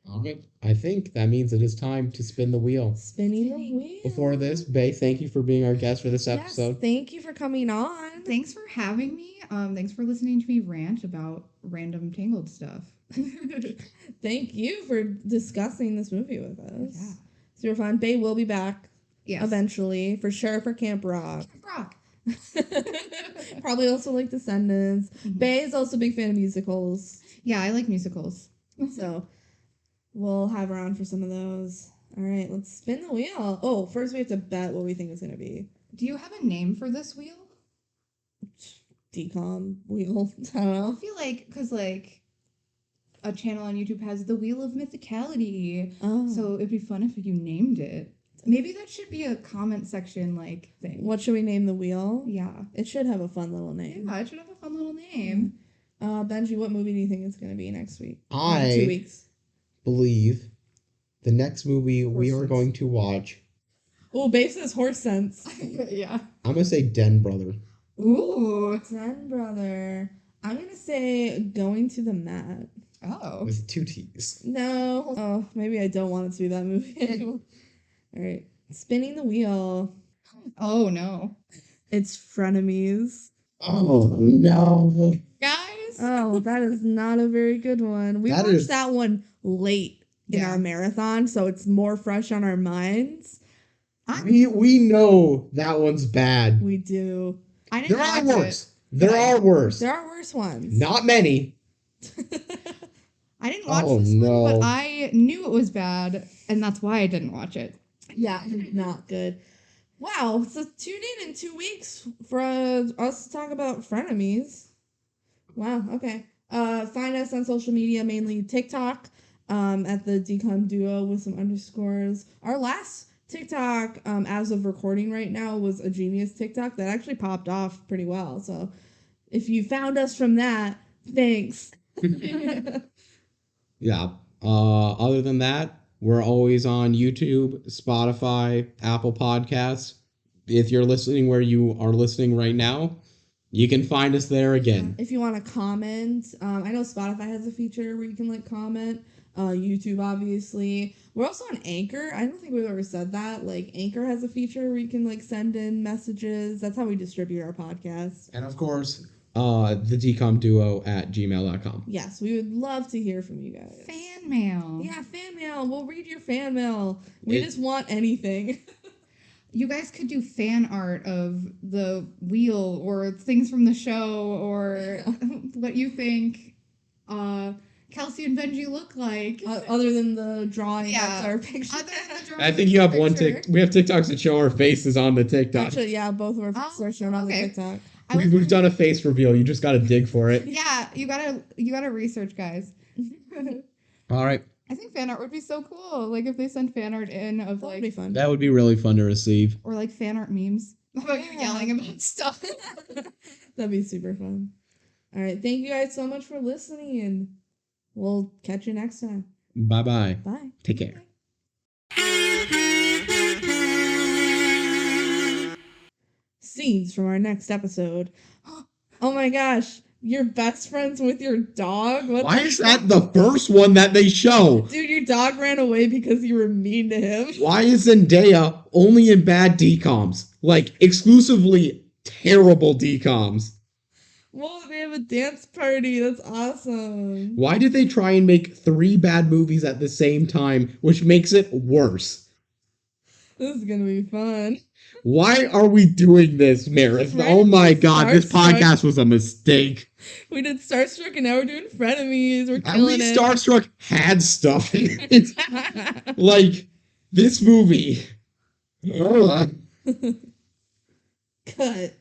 All right. I think that means it is time to spin the wheel. Spinning the wheel. Before this, Bae, thank you for being our guest for this episode. Yes, thank you for coming on. Thanks for having me. Thanks for listening to me rant about random Tangled stuff. Thank you for discussing this movie with us. Yeah. Super fun. Bae will be back. Yes. Eventually, for sure, for Camp Rock. Camp Rock. Probably also like Descendants. Mm-hmm. Bae is also a big fan of musicals. Yeah, I like musicals. So we'll have her on for some of those. All right, let's spin the wheel. Oh, first we have to bet what we think it's going to be. Do you have a name for this wheel? DCOM wheel. I don't know. I feel like, because like a channel on YouTube has the Wheel of Mythicality. Oh. So it'd be fun if you named it. Maybe that should be a comment section like thing. What should we name the wheel? Yeah. It should have a fun little name. Yeah, it should have a fun little name. BenG, what movie do you think it's going to be next week? 2 I weeks. believe the next movie we are going to watch. Oh, Bae says Horse Sense. Yeah. I'm going to say Den Brother. Ooh. Den Brother. I'm going to say Going to the Mat. Oh. With 2 T's. No. Oh, maybe I don't want it to be that movie. All right. Spinning the wheel. Oh, no. It's Frenemies. Oh, no. Guys. Oh, that is not a very good one. We watched that one late in our marathon, so it's more fresh on our minds. We know that one's bad. We do. I didn't There are watch worse. it. There are worse. There are worse ones. Not many. I didn't watch Oh, this no. one, but I knew it was bad, and that's why I didn't watch it. Yeah, not good. Wow. So tune in 2 weeks for us to talk about frenemies. Wow. Okay. Find us on social media, mainly TikTok, at the DCOM Duo with some underscores. Our last TikTok, as of recording right now, was a genius TikTok that actually popped off pretty well. So if you found us from that, thanks. Yeah. Other than that, we're always on YouTube, Spotify, Apple Podcasts. If you're listening where you are listening right now, you can find us there again. If you want to comment, I know Spotify has a feature where you can like comment. YouTube, obviously. We're also on Anchor. I don't think we've ever said that. Like Anchor has a feature where you can like send in messages. That's how we distribute our podcast. And of course, the DCOMduo@gmail.com. Yes, we would love to hear from you guys. Fan mail. Yeah, fan mail. We'll read your fan mail. We It- just want anything. You guys could do fan art of the wheel or things from the show or what you think Kelsey and BenG look like. Other than the drawing, Yeah. that's our picture. Other than the drawing I think you have one picture. we have TikToks that show our faces on the TikTok. Actually, yeah, both of our Oh, faces are shown on the okay. TikTok. I was We've done a face reveal. You just got to dig for it. Yeah, you gotta research, guys. All right. I think fan art would be so cool. Like if they sent fan art in of That would be like fun. That would be really fun to receive. or like fan art memes about you Yeah. yelling about stuff. That'd be super fun. All right, thank you guys so much for listening, and we'll catch you next time. Bye-bye. Bye. Take care. Scenes from our next episode. Oh my gosh, you're best friends with your dog? What Why the is that the first one that they show? Dude, your dog ran away because you were mean to him. Why is Zendaya only in bad DCOMs? Like, exclusively terrible DCOMs. Whoa, they have a dance party. That's awesome. Why did they try and make 3 bad movies at the same time, which makes it worse? This is gonna be fun. Why are we doing this, Meredith? Right? Oh my god, this Starstruck. podcast was a mistake. We did Starstruck and now we're doing frenemies. We're At killing least it. Starstruck had stuff in it. Like, this movie. Ugh. Cut.